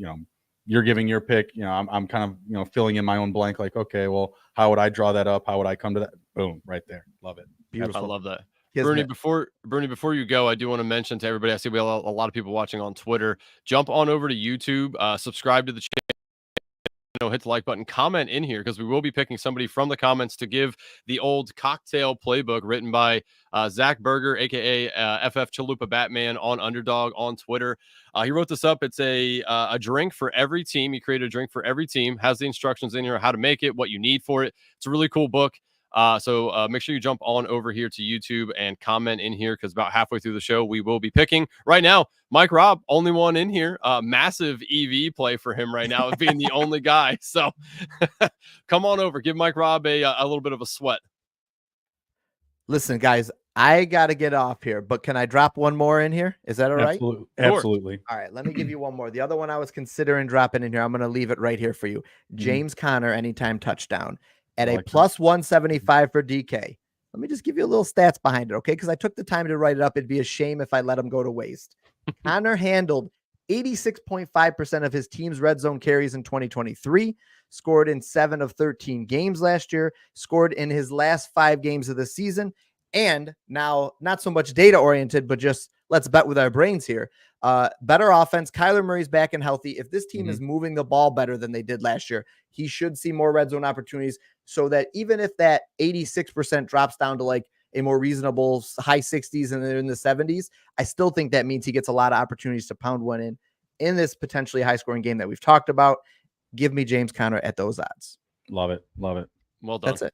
you're giving your pick. I'm kind of, filling in my own blank. Like, okay, well, how would I draw that up? How would I come to that? Boom, right there. Love it. Beautiful. I love that. Bruni, before you go, I do want to mention to everybody, I see we have a lot of people watching on Twitter. Jump on over to YouTube, subscribe to the channel, hit the like button, comment in here, because we will be picking somebody from the comments to give the old cocktail playbook written by Zach Berger, aka FF Chalupa Batman, on Underdog on Twitter. He wrote this up. It's a drink for every team. He created a drink for every team, has the instructions in here how to make it, what you need for it. It's a really cool book. So make sure you jump on over here to YouTube and comment in here, because about halfway through the show, we will be picking. Right now, Mike Raub, only one in here. Massive EV play for him right now of being the only guy. So come on over. Give Mike Raub a little bit of a sweat. Listen, guys, I got to get off here, but can I drop one more in here? Is that all right? Absolutely. Sure. Absolutely. All right, let me give you one more. The other one I was considering dropping in here, I'm going to leave it right here for you. James Conner, anytime touchdown at a plus 175 for DK. Let me just give you a little stats behind it, okay? Because I took the time to write it up. It'd be a shame if I let him go to waste. Conner handled 86.5% of his team's red zone carries in 2023, scored in 7 of 13 games last year, scored in his last 5 games of the season, and now not so much data oriented, but just let's bet with our brains here. Better offense. Kyler Murray's back and healthy. If this team is moving the ball better than they did last year, he should see more red zone opportunities, so that even if that 86% drops down to like a more reasonable high 60s and then in the 70s, I still think that means he gets a lot of opportunities to pound one in this potentially high scoring game that we've talked about. Give me James Conner at those odds. Love it. Love it. Well done. That's it.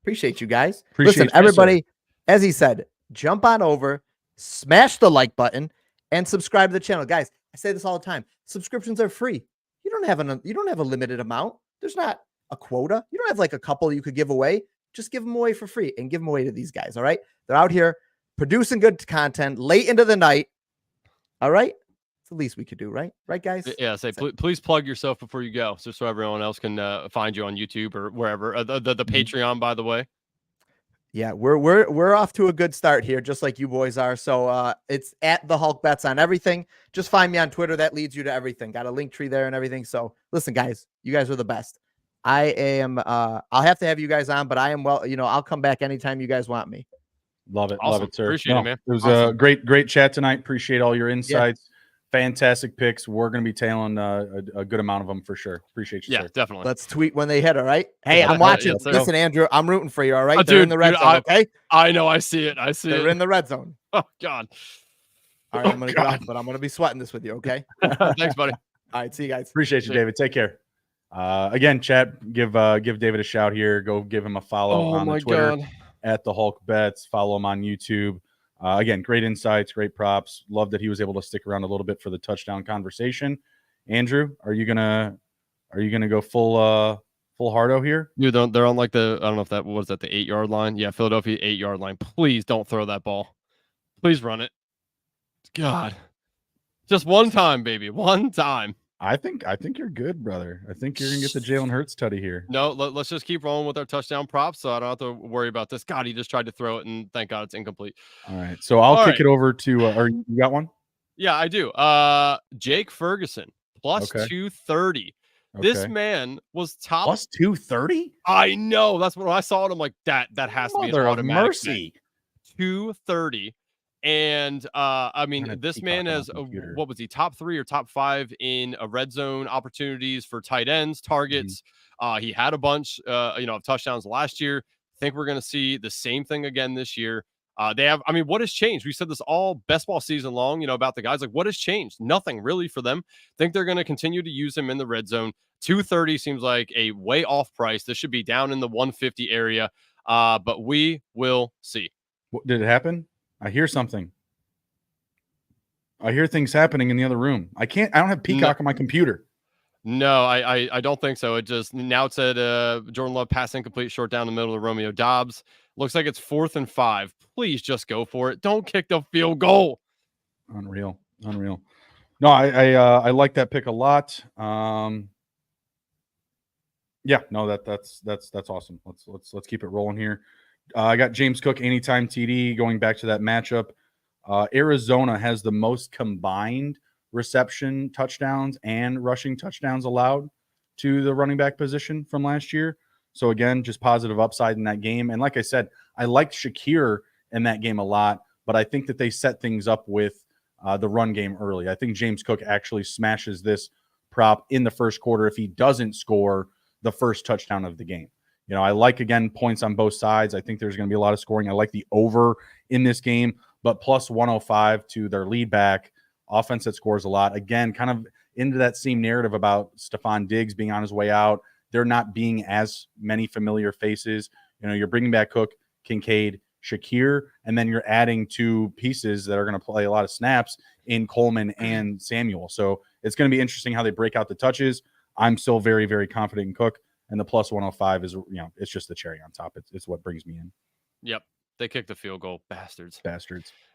Appreciate you guys. Appreciate Listen, everybody, as he said, jump on over, smash the like button, and subscribe to the channel. Guys, I say this all the time. Subscriptions are free. You don't have a limited amount. There's not a quota. You don't have like a couple you could give away. Just give them away for free and give them away to these guys. All right. They're out here producing good content late into the night. All right. It's the least we could do, right? Right, guys? Yeah. Please plug yourself before you go, just so everyone else can find you on YouTube or wherever. The Patreon, by the way. Yeah, we're off to a good start here, just like you boys are. So it's at the Hulk Bets on everything. Just find me on Twitter. That leads you to everything. Got a link tree there and everything. So listen, guys, you guys are the best. I am I'll have to have you guys on, but I am I'll come back anytime you guys want me. Love it. Awesome. Love it, sir. Appreciate it, man. It was a great chat tonight. Appreciate all your insights. Fantastic picks. We're going to be tailing a good amount of them for sure. Appreciate you, Yeah, sir. definitely. Let's tweet when they hit, all right? Hey, I'm watching. Yes, Listen, Andrew, I'm rooting for you, all right? They're Dude, in the red zone, okay? I know. I see it. They're in the red zone. Oh, God. All right, I'm going to get off, but I'm going to be sweating this with you, okay? Thanks, buddy. All right, see you guys. Appreciate you, David. Take care. Again, chat, give David a shout here. Go give him a follow on the Twitter at the Hulk Bets. Follow him on YouTube. Again, great insights, great props. Love that he was able to stick around a little bit for the touchdown conversation. Andrew, are you gonna go full hardo here? Dude, they're on like I don't know if that was at the 8-yard line. Yeah, Philadelphia 8-yard line. Please don't throw that ball. Please run it. God, just one time, baby, one time. I think you're good, brother. I think you're gonna get the Jalen Hurts tutty here. No, let's just keep rolling with our touchdown props, so I don't have to worry about this. God, he just tried to throw it, and thank God it's incomplete. All right, so I'll kick it over to. Or you got one? Yeah, I do. Jake Ferguson plus 230. Okay. This man was top plus 230. I know. That's when I saw it. I'm like, that has to be an automatic mercy. 230. And I mean, this man has what was he, top 3 or top 5 in red zone opportunities for tight ends, targets. He had a bunch of touchdowns last year. I think we're going to see the same thing again this year. What has changed? We said this all best ball season long, about the guys. Like, what has changed? Nothing really for them. I think they're going to continue to use him in the red zone. 230 seems like a way off price. This should be down in the 150 area, but we will see. Did it happen? I hear something. I hear things happening in the other room. I don't have Peacock on my computer. No, I don't think so. It said Jordan Love pass incomplete, short down the middle of Romeo Doubs. Looks like it's 4th and 5. Please just go for it. Don't kick the field goal. Unreal. No, I like that pick a lot. Yeah, no, that's awesome. Let's keep it rolling here. I got James Cook anytime TD. Going back to that matchup, Arizona has the most combined reception touchdowns and rushing touchdowns allowed to the running back position from last year. So again, just positive upside in that game. And like I said, I liked Shakir in that game a lot, but I think that they set things up with the run game early. I think James Cook actually smashes this prop in the first quarter if he doesn't score the first touchdown of the game. I like, again, points on both sides. I think there's going to be a lot of scoring. I like the over in this game, but plus 105 to their lead back, offense that scores a lot. Again, kind of into that same narrative about Stephon Diggs being on his way out. There not being as many familiar faces. You're bringing back Cook, Kincaid, Shakir, and then you're adding 2 pieces that are going to play a lot of snaps in Coleman and Samuel. So it's going to be interesting how they break out the touches. I'm still very, very confident in Cook, and the plus 105 is, it's just the cherry on top. It's what brings me in. Yep. They kicked the field goal. Bastards.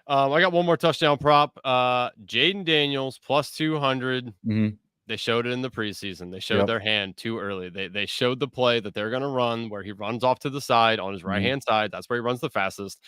I got one more touchdown prop. Jaden Daniels plus 200. Mm-hmm. They showed it in the preseason. They showed their hand too early. They showed the play that they're going to run where he runs off to the side on his right-hand side. That's where he runs the fastest.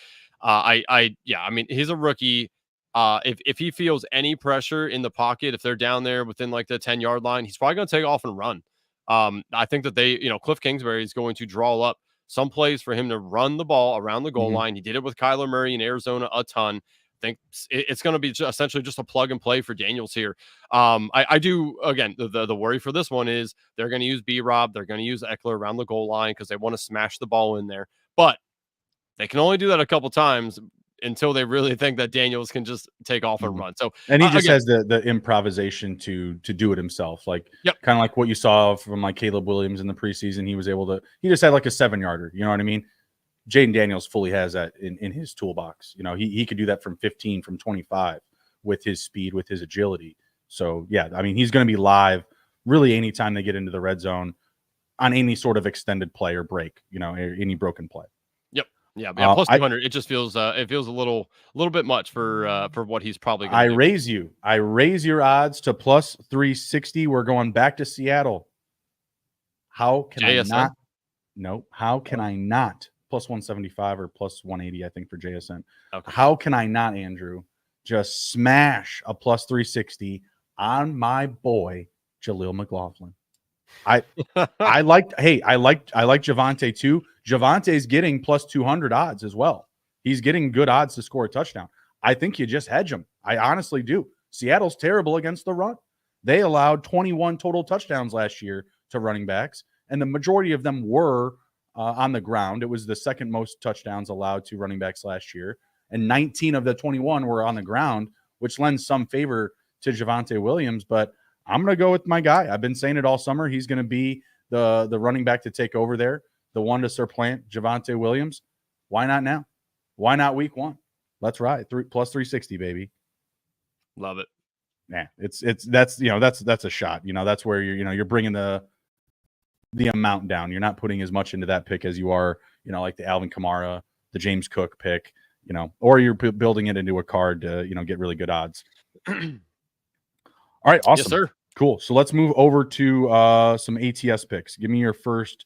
I mean, he's a rookie. If he feels any pressure in the pocket, if they're down there within like the 10-yard line, he's probably going to take off and run. I think that Cliff Kingsbury is going to draw up some plays for him to run the ball around the goal line. He did it with Kyler Murray in Arizona a ton. I think it's going to be essentially just a plug and play for Daniels here. I do, again, the worry for this one is they're going to use B-Rob. They're going to use Eckler around the goal line because they want to smash the ball in there. But they can only do that a couple times until they really think that Daniels can just take off and run. So, and he just has the improvisation to do it himself. Like, kind of like what you saw from like Caleb Williams in the preseason. He just had like a 7-yarder. You know what I mean? Jaden Daniels fully has that in his toolbox. He could do that from 15, from 25 with his speed, with his agility. So, yeah, I mean, he's going to be live really anytime they get into the red zone on any sort of extended play or break, any broken play. Yeah, plus 200. It just feels a little bit much for what he's probably going to do. I raise your odds to plus 360. We're going back to Seattle. How can I not? No, how can I not? Plus 175 or plus 180, I think, for JSN. Okay. How can I not, Andrew, just smash a plus 360 on my boy Jaleel McLaughlin? I like Javonte too. Javante's getting plus 200 odds as well. He's getting good odds to score a touchdown. I think you just hedge him. I honestly do. Seattle's terrible against the run. They allowed 21 total touchdowns last year to running backs, and the majority of them were on the ground. It was the second most touchdowns allowed to running backs last year, and 19 of the 21 were on the ground, which lends some favor to Javonte Williams. But I'm going to go with my guy. I've been saying it all summer. He's going to be the running back to take over there, the one to supplant Javonte Williams. Why not now? Why not week 1? Let's ride. Plus 360, baby. Love it. Yeah, that's a shot. That's where you're bringing the amount down. You're not putting as much into that pick as you are, like the Alvin Kamara, the James Cook pick, or you're building it into a card to, get really good odds. All right, awesome. Yes, sir. Cool. So let's move over to some ATS picks. Give me your first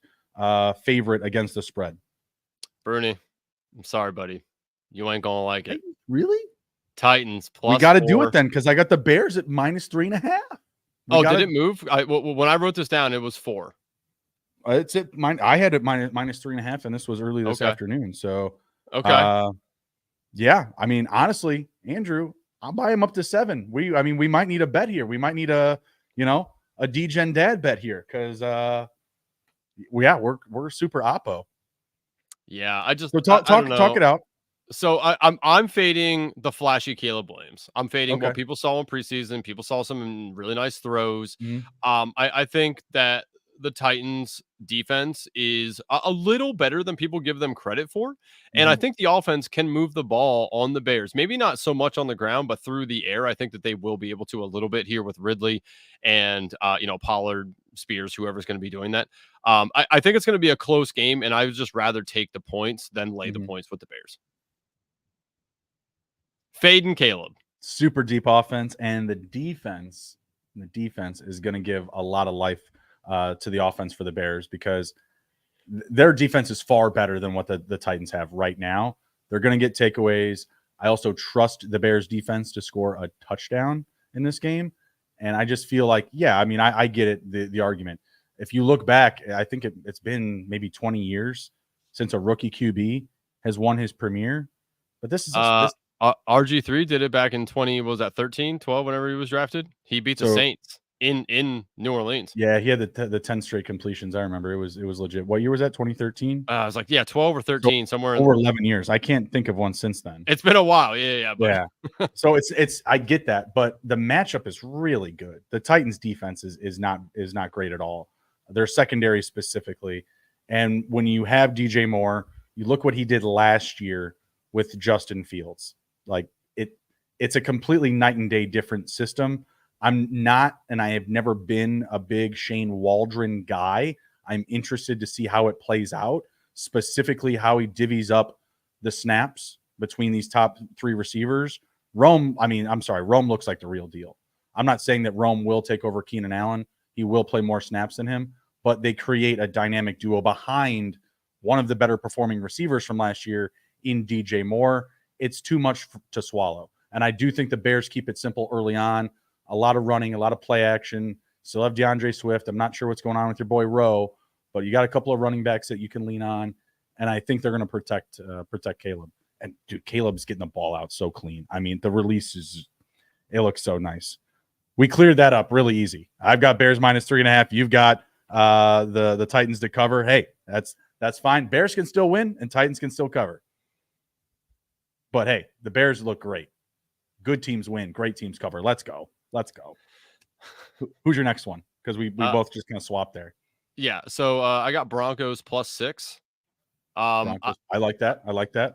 favorite against the spread. Bruni, I'm sorry, buddy. You ain't gonna like it. Really? Titans plus. We got to do it then, because I got the Bears at minus 3.5. Did it move? When I wrote this down, it was 4. It's at mine. I had it minus 3.5, and this was early this afternoon. So, yeah. I mean, honestly, Andrew, I'll buy him up to 7. We might need a bet here. We might need a D-Gen dad bet here because, we're super oppo. Yeah, I just talk it out. So I'm fading the flashy Caleb Williams. I'm fading what people saw in preseason. People saw some really nice throws. I think that the Titans defense is a little better than people give them credit for. And I think the offense can move the ball on the Bears. Maybe not so much on the ground, but through the air. I think that they will be able to a little bit here with Ridley and, Pollard, Spears, whoever's going to be doing that. I think it's going to be a close game, and I would just rather take the points than lay the points with the Bears. Fade and Caleb. Super deep offense, and the defense is going to give a lot of life to the offense for the Bears because their defense is far better than what the Titans have right now. They're going to get takeaways. I also trust the Bears defense to score a touchdown in this game. And I just feel like, I get it, the argument. If you look back, I think it's been maybe 20 years since a rookie QB has won his premiere. But this is RG3 did it back in 13, 12, whenever he was drafted. He beat the Saints in New Orleans. Yeah, he had the 10 straight completions. I remember it was legit. What year was that? 2013? I was like, 12 or 13, somewhere over 11 years. I can't think of one since then. It's been a while. Yeah. So it's I get that, but the matchup is really good. The Titans defense is not great at all. Their secondary specifically, And when you have DJ Moore, you look what he did last year with Justin Fields. Like it's a completely night and day different system. I'm not, and I have never been a big Shane Waldron guy. I'm interested to see how it plays out, specifically how he divvies up the snaps between these top 3 receivers. Rome looks like the real deal. I'm not saying that Rome will take over Keenan Allen. He will play more snaps than him, but they create a dynamic duo behind one of the better performing receivers from last year in DJ Moore. It's too much to swallow. And I do think the Bears keep it simple early on. A lot of running, a lot of play action. Still have DeAndre Swift. I'm not sure what's going on with your boy Rowe, but you got a couple of running backs that you can lean on. And I think they're going to protect Caleb. And dude, Caleb's getting the ball out so clean. I mean, the release it looks so nice. We cleared that up really easy. I've got Bears -3.5. You've got the Titans to cover. Hey, that's fine. Bears can still win and Titans can still cover. But hey, the Bears look great. Good teams win. Great teams cover. Let's go. Who's your next one? Because we both just kind of swapped there. Yeah. So I got Broncos +6. I like that.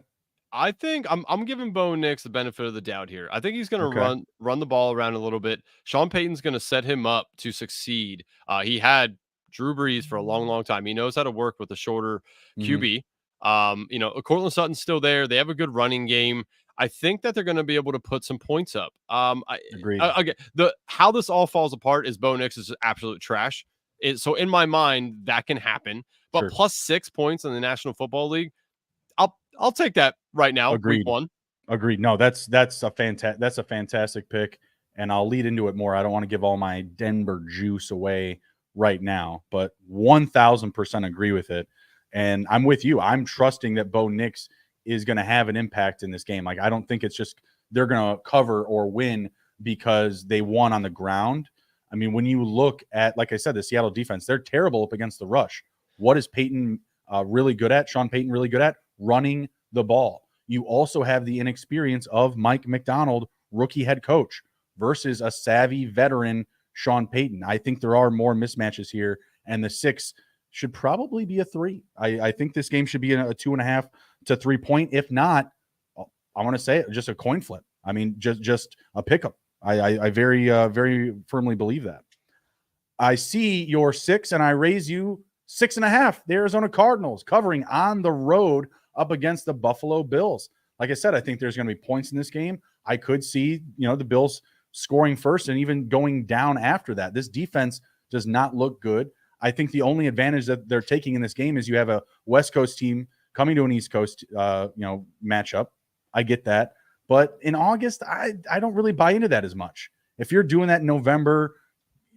I think I'm giving Bo Nix the benefit of the doubt here. I think he's going to run the ball around a little bit. Sean Payton's going to set him up to succeed. He had Drew Brees for a long, long time. He knows how to work with a shorter QB. Cortland Sutton's still there. They have a good running game. I think that they're going to be able to put some points up. Agreed. Again, how this all falls apart is Bo Nix is absolute trash. So in my mind, that can happen. But Sure. +6 points in the National Football League, I'll take that right now. Agreed. Week 1. Agreed. No, that's a fantastic pick, and I'll lead into it more. I don't want to give all my Denver juice away right now, but 1,000% agree with it. And I'm with you. I'm trusting that Bo Nix is going to have an impact in this game. Like, I don't think it's just they're going to cover or win because they won on the ground. I mean, when you look at, like I said, the Seattle defense, they're terrible up against the rush. What is Peyton really good at? Sean Payton really good at? Running the ball. You also have the inexperience of Mike McDonald, rookie head coach, versus a savvy veteran Sean Payton. I think there are more mismatches here, and the 6 should probably be a 3. I think this game should be a 2.5 to 3 point. If not, I want to say it, just a coin flip. I mean, just a pick'em. I very, very firmly believe that. I see your 6, and I raise you 6.5. The Arizona Cardinals covering on the road up against the Buffalo Bills. Like I said, I think there's going to be points in this game. I could see, the Bills scoring first and even going down after that. This defense does not look good. I think the only advantage that they're taking in this game is you have a West Coast team coming to an East Coast, matchup. I get that. But in August, I don't really buy into that as much. If you're doing that in November,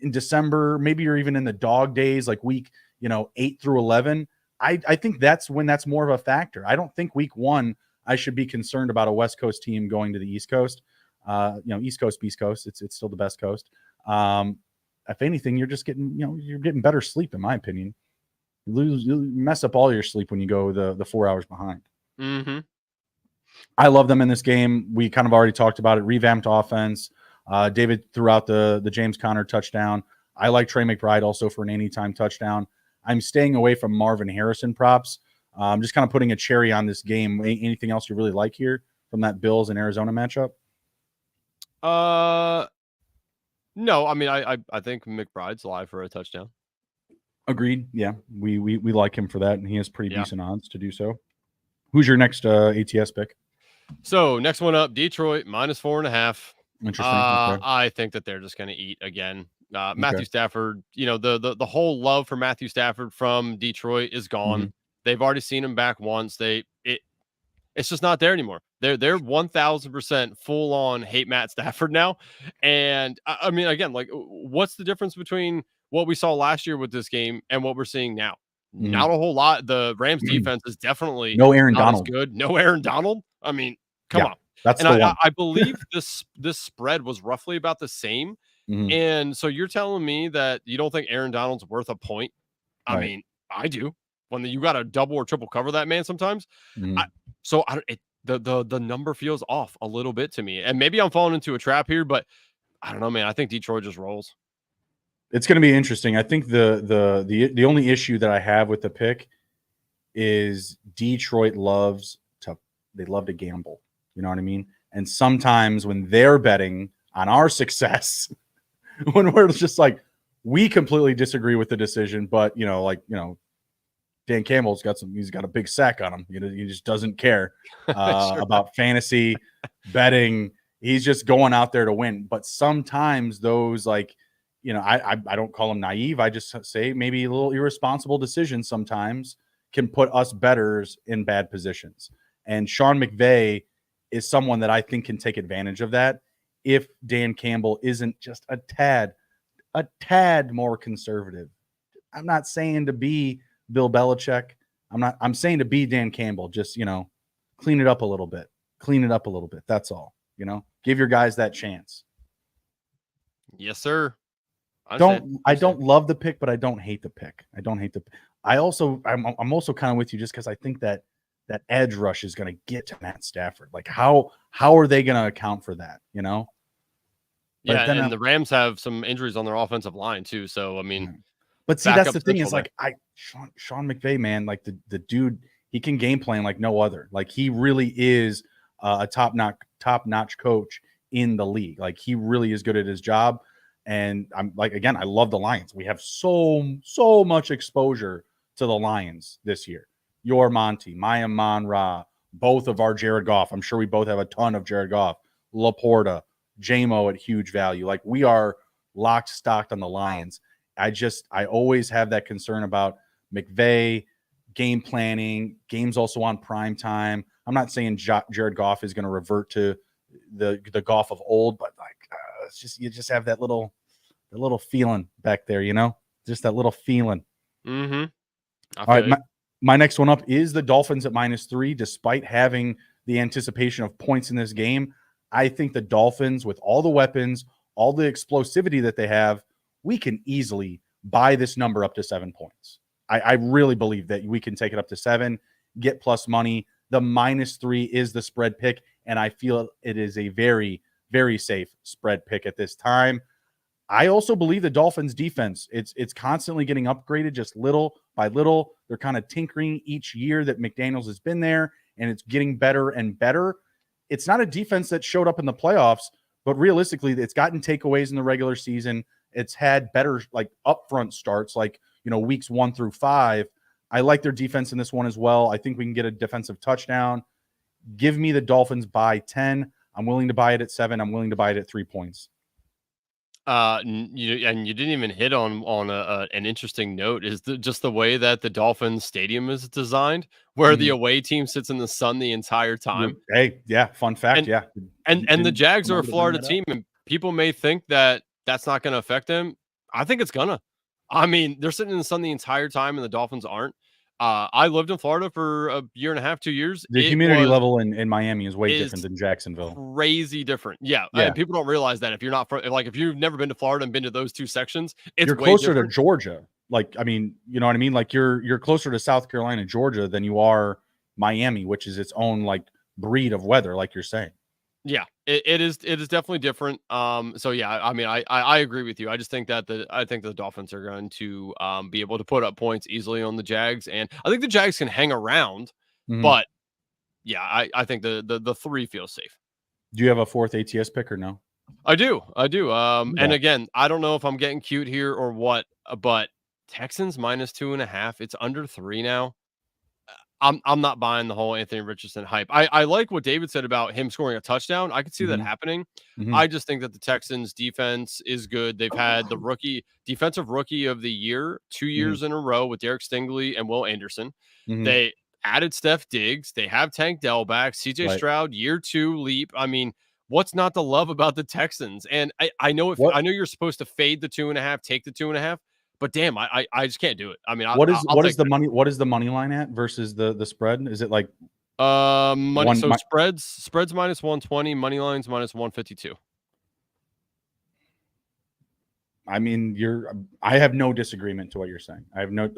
in December, maybe you're even in the dog days, like week, 8 through 11, I think that's when that's more of a factor. I don't think week 1, I should be concerned about a West Coast team going to the East Coast. East Coast, Beast Coast, it's still the best coast. If anything, you're just getting, you're getting better sleep, in my opinion. You mess up all your sleep when you go the 4 hours behind. Mm-hmm. I love them in this game. We kind of already talked about it. Revamped offense. David threw out the James Conner touchdown. I like Trey McBride also for an anytime touchdown. I'm staying away from Marvin Harrison props. I'm just kind of putting a cherry on this game. Anything else you really like here from that Bills and Arizona matchup? No. I mean, I think McBride's live for a touchdown. Agreed. Yeah, we like him for that, and he has pretty decent odds to do so. Who's your next ATS pick? So next one up, Detroit -4.5. Interesting. Okay. I think that they're just going to eat again. Matthew Stafford, the whole love for Matthew Stafford from Detroit is gone. Mm-hmm. They've already seen him back once. It's just not there anymore. They're 1,000% full on hate Matt Stafford now. And I mean, again, like, what's the difference between what we saw last year with this game and what we're seeing now? Mm-hmm. Not a whole lot. The Rams defense is definitely no Aaron Donald. Good. No Aaron Donald. I mean, come on. That's and the one. I believe this spread was roughly about the same. Mm-hmm. And so you're telling me that you don't think Aaron Donald's worth a point? I mean, I do. When you got to double or triple cover that man sometimes. Mm-hmm. The number feels off a little bit to me. And maybe I'm falling into a trap here, but I don't know, man. I think Detroit just rolls. It's going to be interesting. I think the only issue that I have with the pick is Detroit they love to gamble. You know what I mean? And sometimes when they're betting on our success, when we're just like, we completely disagree with the decision, but Dan Campbell's he's got a big sack on him. He just doesn't care about fantasy betting. He's just going out there to win. But sometimes those I don't call them naive. I just say maybe a little irresponsible decisions sometimes can put us bettors in bad positions. And Sean McVay is someone that I think can take advantage of that if Dan Campbell isn't just a tad more conservative. I'm not saying to be Bill Belichick. I'm saying to be Dan Campbell. Just, clean it up a little bit. That's all. Give your guys that chance. Yes, sir. I don't love the pick, but I don't hate the pick. I'm also kind of with you just because I think that edge rush is going to get to Matt Stafford. Like how are they going to account for that? Yeah, and the Rams have some injuries on their offensive line too. So I mean, but see, that's the thing is Sean McVay, man, like the dude, he can game plan like no other. Like he really is a top-notch coach in the league. Like he really is good at his job. And I'm like, again, I love the Lions. We have so much exposure to the Lions this year. Your Monty, my Amon-Ra, both of our Jared Goff. I'm sure we both have a ton of Jared Goff. Laporta, J-Mo at huge value. Like we are locked, stocked on the Lions. I always have that concern about McVay, game planning, games also on prime time. I'm not saying Jared Goff is going to revert to the Goff of old, but it's just you just have that little feeling back there, just that little feeling. Mm-hmm. All right, my next one up is the Dolphins at -3. Despite having the anticipation of points in this game, I think the Dolphins, with all the weapons, all the explosivity that they have, we can easily buy this number up to 7 points. I really believe that we can take it up to 7, get plus money. The -3 is the spread pick, and I feel it is a very, very safe spread pick at this time. I also believe the Dolphins defense, it's constantly getting upgraded just little by little. They're kind of tinkering each year that McDaniels has been there, and it's getting better and better. It's not a defense that showed up in the playoffs, but realistically, it's gotten takeaways in the regular season. It's had better upfront starts, weeks 1 through 5. I like their defense in this one as well. I think we can get a defensive touchdown. Give me the Dolphins by 10. I'm willing to buy it at 7. I'm willing to buy it at 3 points. You didn't even hit on an interesting note is just the way that the Dolphins stadium is designed, where the away team sits in the sun the entire time. Hey, yeah, fun fact, and the Jags are a Florida team, and people may think that that's not going to affect them. I think it's gonna. I mean, they're sitting in the sun the entire time, and the Dolphins aren't. I lived in Florida for a year and a half, 2 years. The humidity level in Miami is way different than Jacksonville. Crazy different. Yeah. And people don't realize that if you're not if you've never been to Florida and been to those two sections, you're closer to Georgia. You know what I mean? Like you're closer to South Carolina, Georgia than you are Miami, which is its own breed of weather, like you're saying. Yeah, it is definitely different. So yeah, I mean, I agree with you. I just think that the Dolphins are going to be able to put up points easily on the Jags, and I think the Jags can hang around. But yeah, I think the 3 feels safe. Do you have a 4th ATS pick or no? I do. And again, I don't know if I'm getting cute here or what, but Texans -2.5. It's under 3 now. I'm not buying the whole Anthony Richardson hype. I like what David said about him scoring a touchdown. I could see that happening. I just think that the Texans defense is good. They've had the defensive rookie of the year 2 years in a row with Derek Stingley and Will Anderson. They added Steph Diggs. They have Tank Dell back. CJ Stroud, year 2 leap. I mean, what's not to love about the Texans? And I know I know you're supposed to fade the 2.5, take the 2.5. But damn, I just can't do it. I mean, what is the money line at versus the spread? Is it like money? So spreads -120, money lines -152. I mean, I have no disagreement to what you're saying. I have no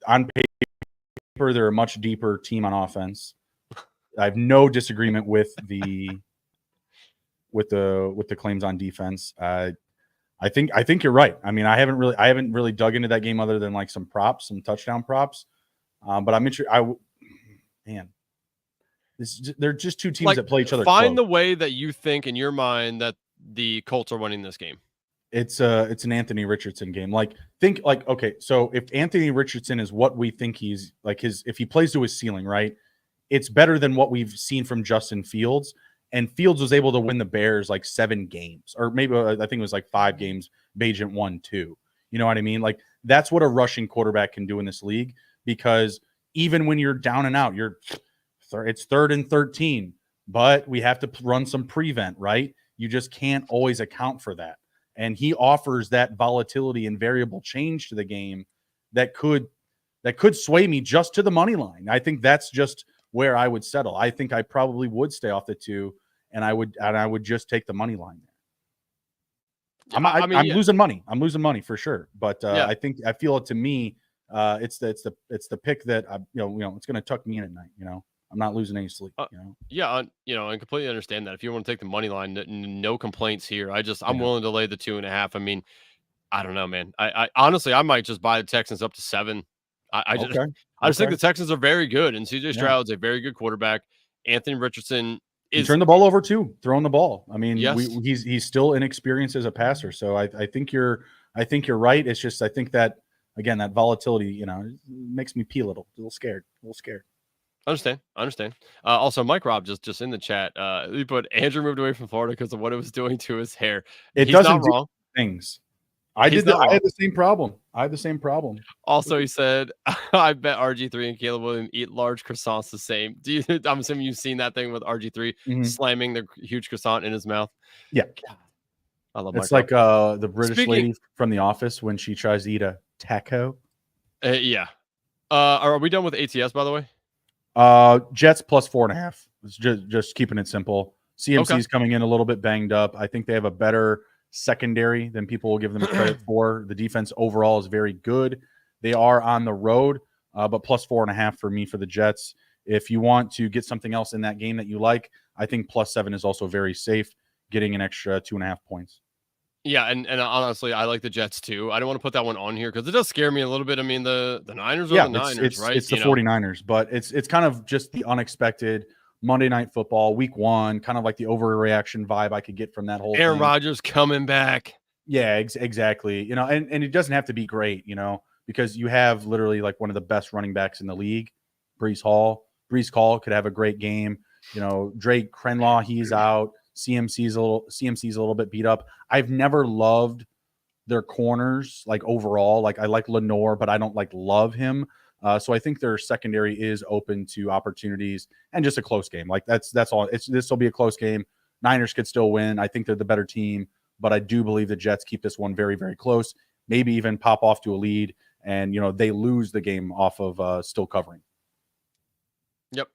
on paper they're a much deeper team on offense. I have no disagreement with the claims on defense. I think you're right. I mean, I haven't really dug into that game other than some props, some touchdown props. But I'm interested. man, they're just two teams that play each other. Find close. the way that you think in your mind that the Colts are winning this game. It's an Anthony Richardson game. Okay, so if Anthony Richardson is what we think he's like, if he plays to his ceiling, right, it's better than what we've seen from Justin Fields. And Fields was able to win the Bears like 7 games, or maybe I think it was like 5 games. Bagent won 2. You know what I mean? Like, that's what a rushing quarterback can do in this league, because even when you're down and out, it's 3rd and 13, but we have to run some prevent, right? You just can't always account for that. And he offers that volatility and variable change to the game that could sway me just to the money line. I think that's just where I would settle. I think I probably would stay off the 2, and I would just take the money line there. I'm losing money. I'm losing money for sure. But I feel it to me. It's the pick that it's going to tuck me in at night. I'm not losing any sleep. Yeah, and completely understand that. If you want to take the money line, no complaints here. I'm willing to lay the 2.5. I mean, I don't know, man. I honestly, I might just buy the Texans up to 7. I just think the Texans are very good, and CJ Stroud's a very good quarterback. Anthony Richardson is turn the ball over too, throwing the ball. I mean, yes. he's still inexperienced as a passer, so I think you're right. It's just I think that again that volatility, makes me pee a little scared. Understand. Also, Mike Robb just in the chat. He put Andrew moved away from Florida because of what it was doing to his hair. He's doesn't not wrong. Things. I had the same problem. Also, he said, I bet RG3 and Caleb Williams eat large croissants the same. I'm assuming you've seen that thing with RG3 slamming the huge croissant in his mouth. Yeah. God, I love it's like the British lady from The Office when she tries to eat a taco. Yeah. Are we done with ATS, by the way? Jets plus 4.5. It's just keeping it simple. CMC's coming in a little bit banged up. I think they have a better secondary than people will give them credit for. The defense overall is very good. They are on the road, but plus 4.5 for me for the Jets. If you want to get something else in that game that you like, I think plus 7 is also very safe, getting an extra 2.5 points. Yeah, and honestly, I like the Jets too. I don't want to put that one on here because it does scare me a little bit. I mean, the Niners are the Niners, right? It's the 49ers, but it's kind of just the unexpected Monday Night Football, Week 1, kind of like the overreaction vibe I could get from that whole Aaron thing. Rodgers coming back. Yeah, exactly. And it doesn't have to be great, because you have literally like one of the best running backs in the league, Breece Hall. Breece Hall could have a great game. Drake Krenlaw, he's out. CMC's a little bit beat up. I've never loved their corners like overall. Like I like Lenore, but I don't love him. So I think their secondary is open to opportunities and just a close game. Like that's all. This will be a close game. Niners could still win. I think they're the better team, but I do believe the Jets keep this one very, very close. Maybe even pop off to a lead, and they lose the game off of still covering. Yep.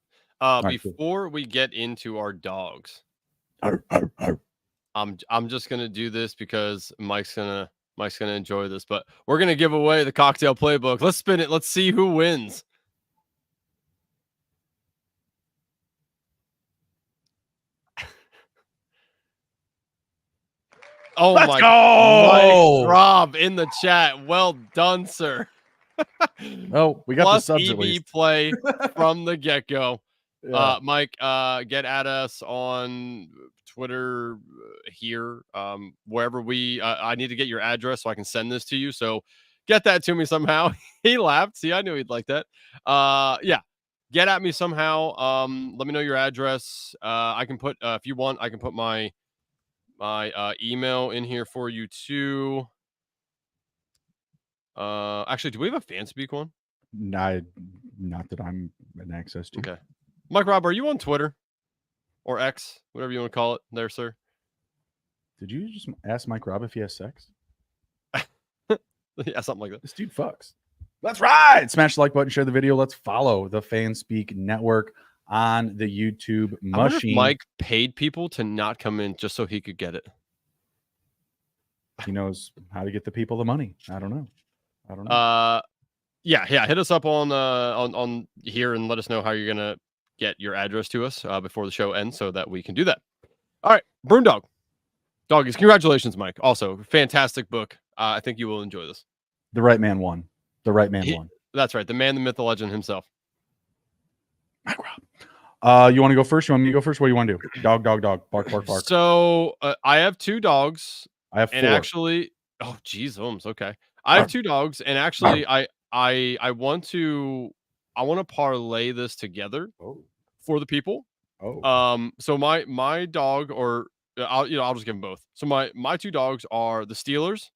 Before we get into our dogs, I'm just gonna do this because Mike's gonna enjoy this, but we're gonna give away the cocktail playbook. Let's spin it. Let's see who wins. Oh, let's go! Mike Robb in the chat. Well done, sir. Oh, we got plus the subs EV at least. Play from the get-go. Yeah. Mike, get at us on Twitter here, wherever I need to get your address so I can send this to you. So get that to me somehow. He laughed. See, I knew he'd like that. Yeah, get at me somehow. Let me know your address. I can put, if you want, I can put my email in here for you too. Actually, do we have a fan speak one? Not that I'm in access to. Okay. Mike Robb, are you on Twitter or X, whatever you want to call it there, sir? Did you just ask Mike Robb if he has sex? Yeah, something like that. This dude fucks. That's right. Smash the like button, share the video. Let's follow the Fan Speak Network on the YouTube machine. I wonder if Mike paid people to not come in just so he could get it. He knows how to get the people the money. I don't know. Yeah. Hit us up on here and let us know how you're gonna get your address to us before the show ends so that we can do that. All right, Brune Doggies, congratulations, Mike. Also, fantastic book. I think you will enjoy this. The right man won. The right man won. That's right. The man, the myth, the legend himself. You want to go first? You want me to go first? What do you want to do? Dog, dog, dog. Bark, bark, bark. So I have 2 dogs. I have 4. And actually, oh geez, Holmes. Okay, I have 2 dogs, and actually, I want to parlay this together for the people. So my dog, or I'll just give them both. So my 2 dogs are the Steelers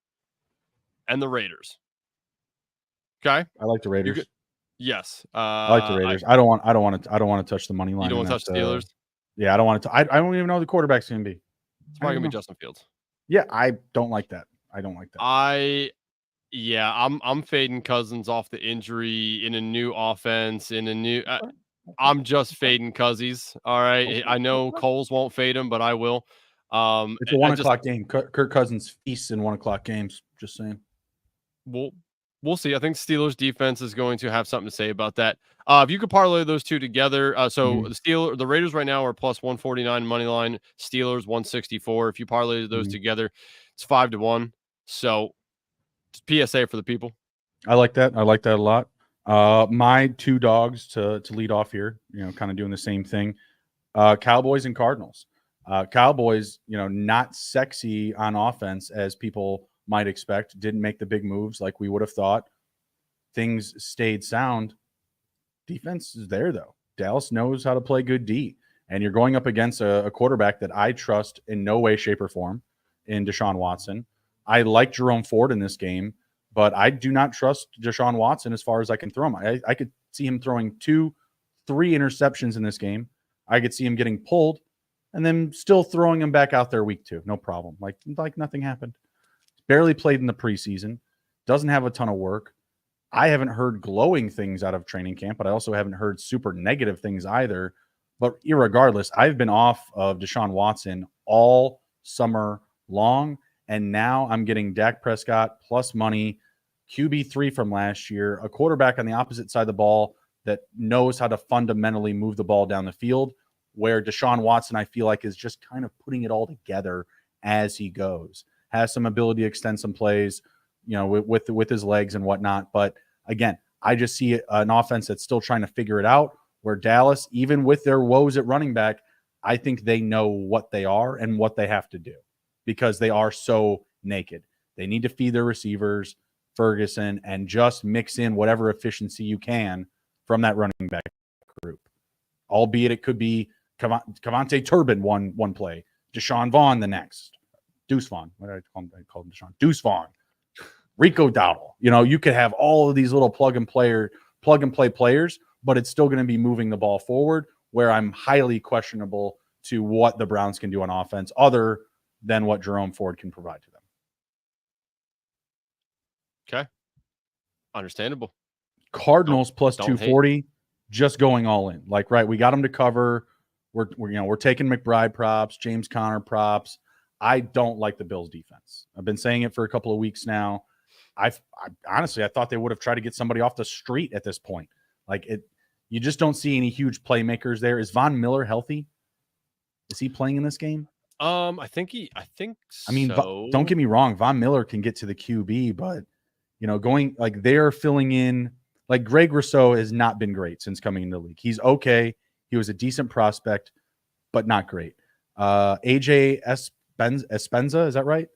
and the Raiders. Okay, I like the Raiders. Yes, I like the Raiders. I don't want to touch the money line. You don't want to touch Steelers. Yeah, I don't want to. I don't even know who the quarterback's going to be. It's probably gonna be Justin Fields. Yeah, I don't like that. I'm fading Cousins off the injury in a new offense, in a new. I'm just fading Cousins. All right, I know Coles won't fade him, but I will. It's a 1 o'clock game. Kirk Cousins feasts in 1 o'clock games. Just saying. We'll see. I think Steelers defense is going to have something to say about that. If you could parlay those 2 together, the Raiders right now are plus 149 money line. Steelers 164. If you parlay those together, it's 5-1. So PSA for the people. I like that. I like that a lot. My 2 dogs to lead off here, kind of doing the same thing. Cowboys and Cardinals. Cowboys, not sexy on offense as people might expect. Didn't make the big moves like we would have thought. Things stayed sound. Defense is there, though. Dallas knows how to play good D. And you're going up against a quarterback that I trust in no way, shape, or form in Deshaun Watson. I like Jerome Ford in this game, but I do not trust Deshaun Watson as far as I can throw him. I could see him throwing 2-3 interceptions in this game. I could see him getting pulled and then still throwing him back out there week 2. No problem. Like nothing happened. Barely played in the preseason. Doesn't have a ton of work. I haven't heard glowing things out of training camp, but I also haven't heard super negative things either. But irregardless, I've been off of Deshaun Watson all summer long, and now I'm getting Dak Prescott plus money, QB3 from last year, a quarterback on the opposite side of the ball that knows how to fundamentally move the ball down the field, where Deshaun Watson, I feel like, is just kind of putting it all together as he goes. Has some ability to extend some plays, with his legs and whatnot. But again, I just see an offense that's still trying to figure it out, where Dallas, even with their woes at running back, I think they know what they are and what they have to do because they are so naked. They need to feed their receivers, Ferguson, and just mix in whatever efficiency you can from that running back group. Albeit it could be Cavante Turbin one play, Deshaun Vaughn the next. Deuce Vaughn. What did I call him? I called him Deshaun. Deuce Vaughn. Rico Dowdle. You could have all of these little plug and play players, but it's still going to be moving the ball forward, where I'm highly questionable to what the Browns can do on offense other than what Jerome Ford can provide to them. Okay. Understandable. Cardinals plus 240, just going all in. We got them to cover. We're taking McBride props, James Conner props. I don't like the Bills defense. I've been saying it for a couple of weeks now. I honestly, I thought they would have tried to get somebody off the street at this point. You just don't see any huge playmakers there. Is Von Miller healthy? Is he playing in this game? I think so. Don't get me wrong. Von Miller can get to the QB, but they're filling in. Greg Rousseau has not been great since coming into the league. He's okay. He was a decent prospect, but not great. AJ Espenza, is that right?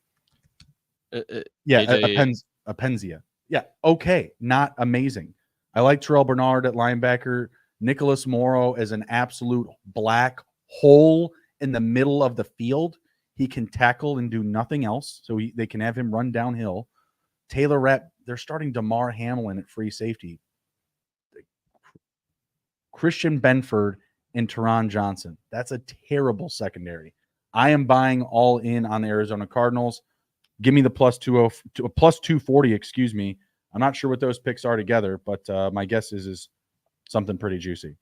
Apenzia. Yeah, okay, not amazing. I like Terrell Bernard at linebacker. Nicholas Morrow is an absolute black hole in the middle of the field. He can tackle and do nothing else, so they can have him run downhill. Taylor Rapp, they're starting DeMar Hamlin at free safety. Christian Benford and Teron Johnson. That's a terrible secondary. I am buying all in on the Arizona Cardinals. Give me the plus 240, excuse me. I'm not sure what those picks are together, but my guess is something pretty juicy.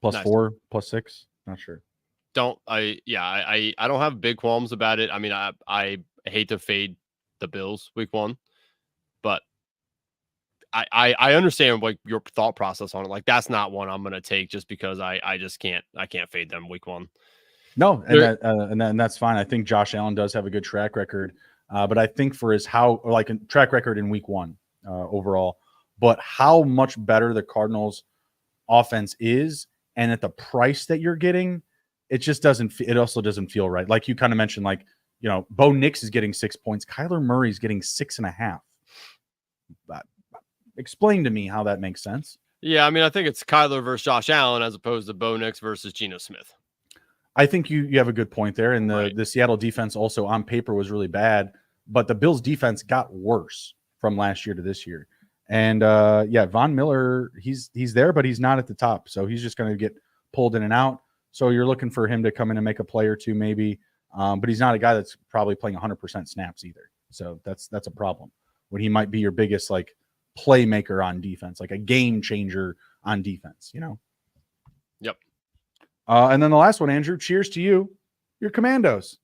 Plus nice. 4, plus 6, not sure. I don't have big qualms about it. I mean, I hate to fade the Bills week 1, but I understand your thought process on it. That's not one I'm going to take just because I can't fade them week 1. No, and that's fine. I think Josh Allen does have a good track record, but I think for a track record in week 1 overall. but how much better the Cardinals offense is, and at the price that you're getting, it just doesn't. It also doesn't feel right. Like you kind of mentioned, like, you know, Bo Nix is getting 6 points. Kyler Murray's getting 6.5. Explain to me how that makes sense. Yeah, I mean, I think it's Kyler versus Josh Allen as opposed to Bo Nix versus Geno Smith. I think you have a good point there. And the Seattle defense also on paper was really bad, but the Bills defense got worse from last year to this year. And Von Miller, he's there, but he's not at the top. So he's just going to get pulled in and out. So you're looking for him to come in and make a play or two maybe. But he's not a guy that's probably playing 100% snaps either. So that's a problem when he might be your biggest like playmaker on defense, like a game changer on defense, you know? Yep. And then the last one, Andrew, cheers to you. Your Commandos.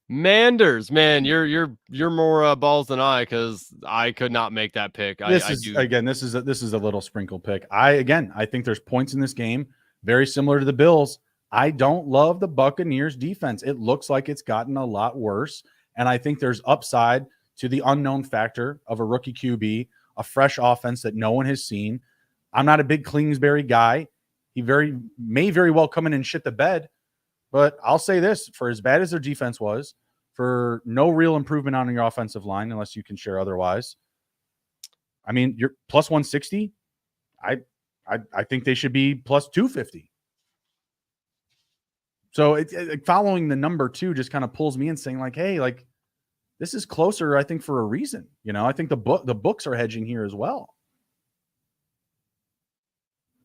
Manders, man, you're more balls than I, because I could not make that pick. This is a little sprinkle pick. I think there's points in this game very similar to the Bills. I don't love the Buccaneers defense. It looks like it's gotten a lot worse, and I think there's upside to the unknown factor of a rookie QB, a fresh offense that no one has seen. I'm not a big Kingsbury guy. He may very well come in and shit the bed. But I'll say this, for as bad as their defense was, for no real improvement on your offensive line, unless you can share otherwise. I mean, you're plus 160. I think they should be plus 250. So following the number 2 just kind of pulls me in, saying like, hey, like this is closer, I think, for a reason. You know, I think the books are hedging here as well.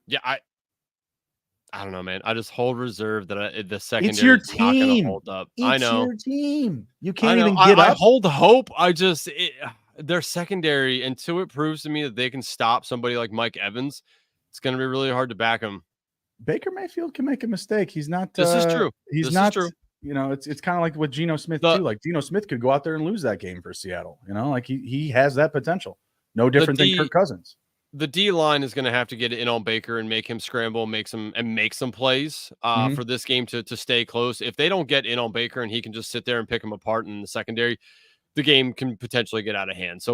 Yeah, I don't know, man. I just hold reserve that the secondary it's your is not going team. to hold up. I know. It's your team. You can't even get up. I hold hope. Their secondary, until it proves to me that they can stop somebody like Mike Evans, it's going to be really hard to back him. Baker Mayfield can make a mistake. He's not. This is true. This is true. You know, it's kind of like with Geno Smith too. Like Geno Smith could go out there and lose that game for Seattle. You know, like he has that potential. No different than Kirk Cousins. The D line is going to have to get in on Baker and make him scramble, make some plays for this game to stay close. If they don't get in on Baker and he can just sit there and pick him apart in the secondary, the game can potentially get out of hand. So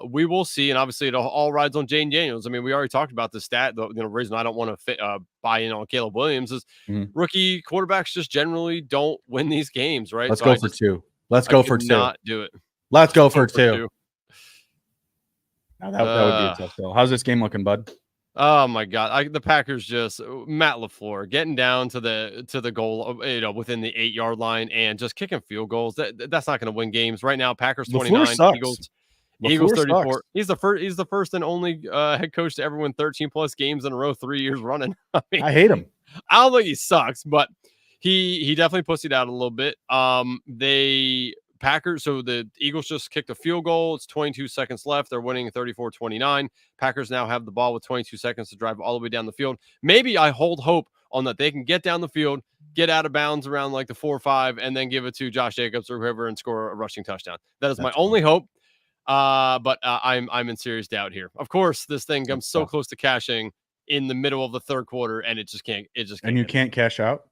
we will see. And obviously it all rides on Jane Daniels. I mean, we already talked about the stat. The reason I don't want to buy in on Caleb Williams is rookie quarterbacks just generally don't win these games, right? Let's go for 2. Let's go for 2. Not do it. Let's go for 2. Now that would be a tough sell. How's this game looking, bud? Oh my God! The Packers just Matt LaFleur getting down to the goal, within the 8-yard line and just kicking field goals. That's not going to win games right now. Packers 29, Eagles 34. Sucks. He's the first and only head coach to ever win 13+ games in a row 3 years running. I hate him. I don't think he sucks, but he definitely pussied out a little bit. Packers, so the Eagles just kicked a field goal. It's 22 seconds left. They're winning 34-29. Packers now have the ball with 22 seconds to drive all the way down the field. Maybe I hold hope on that they can get down the field, get out of bounds around like the 4 or 5, and then give it to Josh Jacobs or whoever and score a rushing touchdown. That's my only hope. But I'm in serious doubt here. Of course, this thing comes so close to cashing in the middle of the third quarter, and it just can't. And you can't cash out?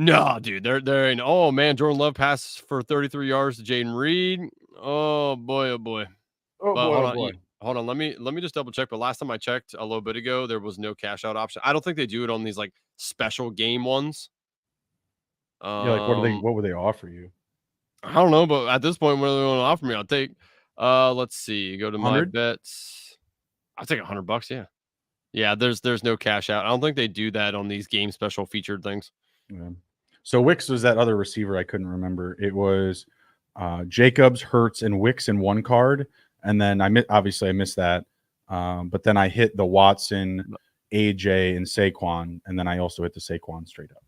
No, dude, they're in. Oh man, Jordan Love passes for 33 yards to Jaden Reed. Oh boy. Hold on. Let me just double check. But last time I checked a little bit ago, there was no cash out option. I don't think they do it on these like special game ones. Like what would they offer you? I don't know, but at this point, what do they want to offer me? I'll take. Let's see. Go to 100? My bets. I'll take $100. Yeah. There's no cash out. I don't think they do that on these game special featured things. Yeah. So Wicks was that other receiver I couldn't remember. It was Jacobs, Hurts, and Wicks in one card, and then I missed that. But then I hit the Watson, AJ, and Saquon, and then I also hit the Saquon straight up.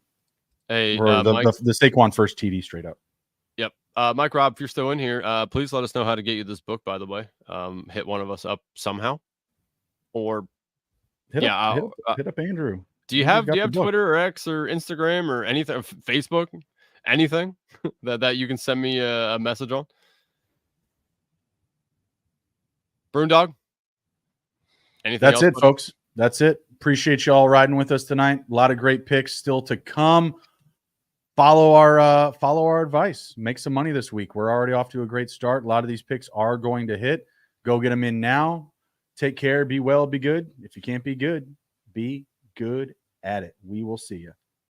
Hey, the Saquon first TD straight up. Yep. Mike Rob, if you're still in here, please let us know how to get you this book. By the way, hit one of us up somehow, or hit up Andrew. Do you have Twitter or X or Instagram or anything, Facebook, anything that you can send me a message on? Dog? Anything? That's it, folks. That's it. Appreciate you all riding with us tonight. A lot of great picks still to come. Follow our advice. Make some money this week. We're already off to a great start. A lot of these picks are going to hit. Go get them in now. Take care. Be well. Be good. If you can't be good at it. We will see you.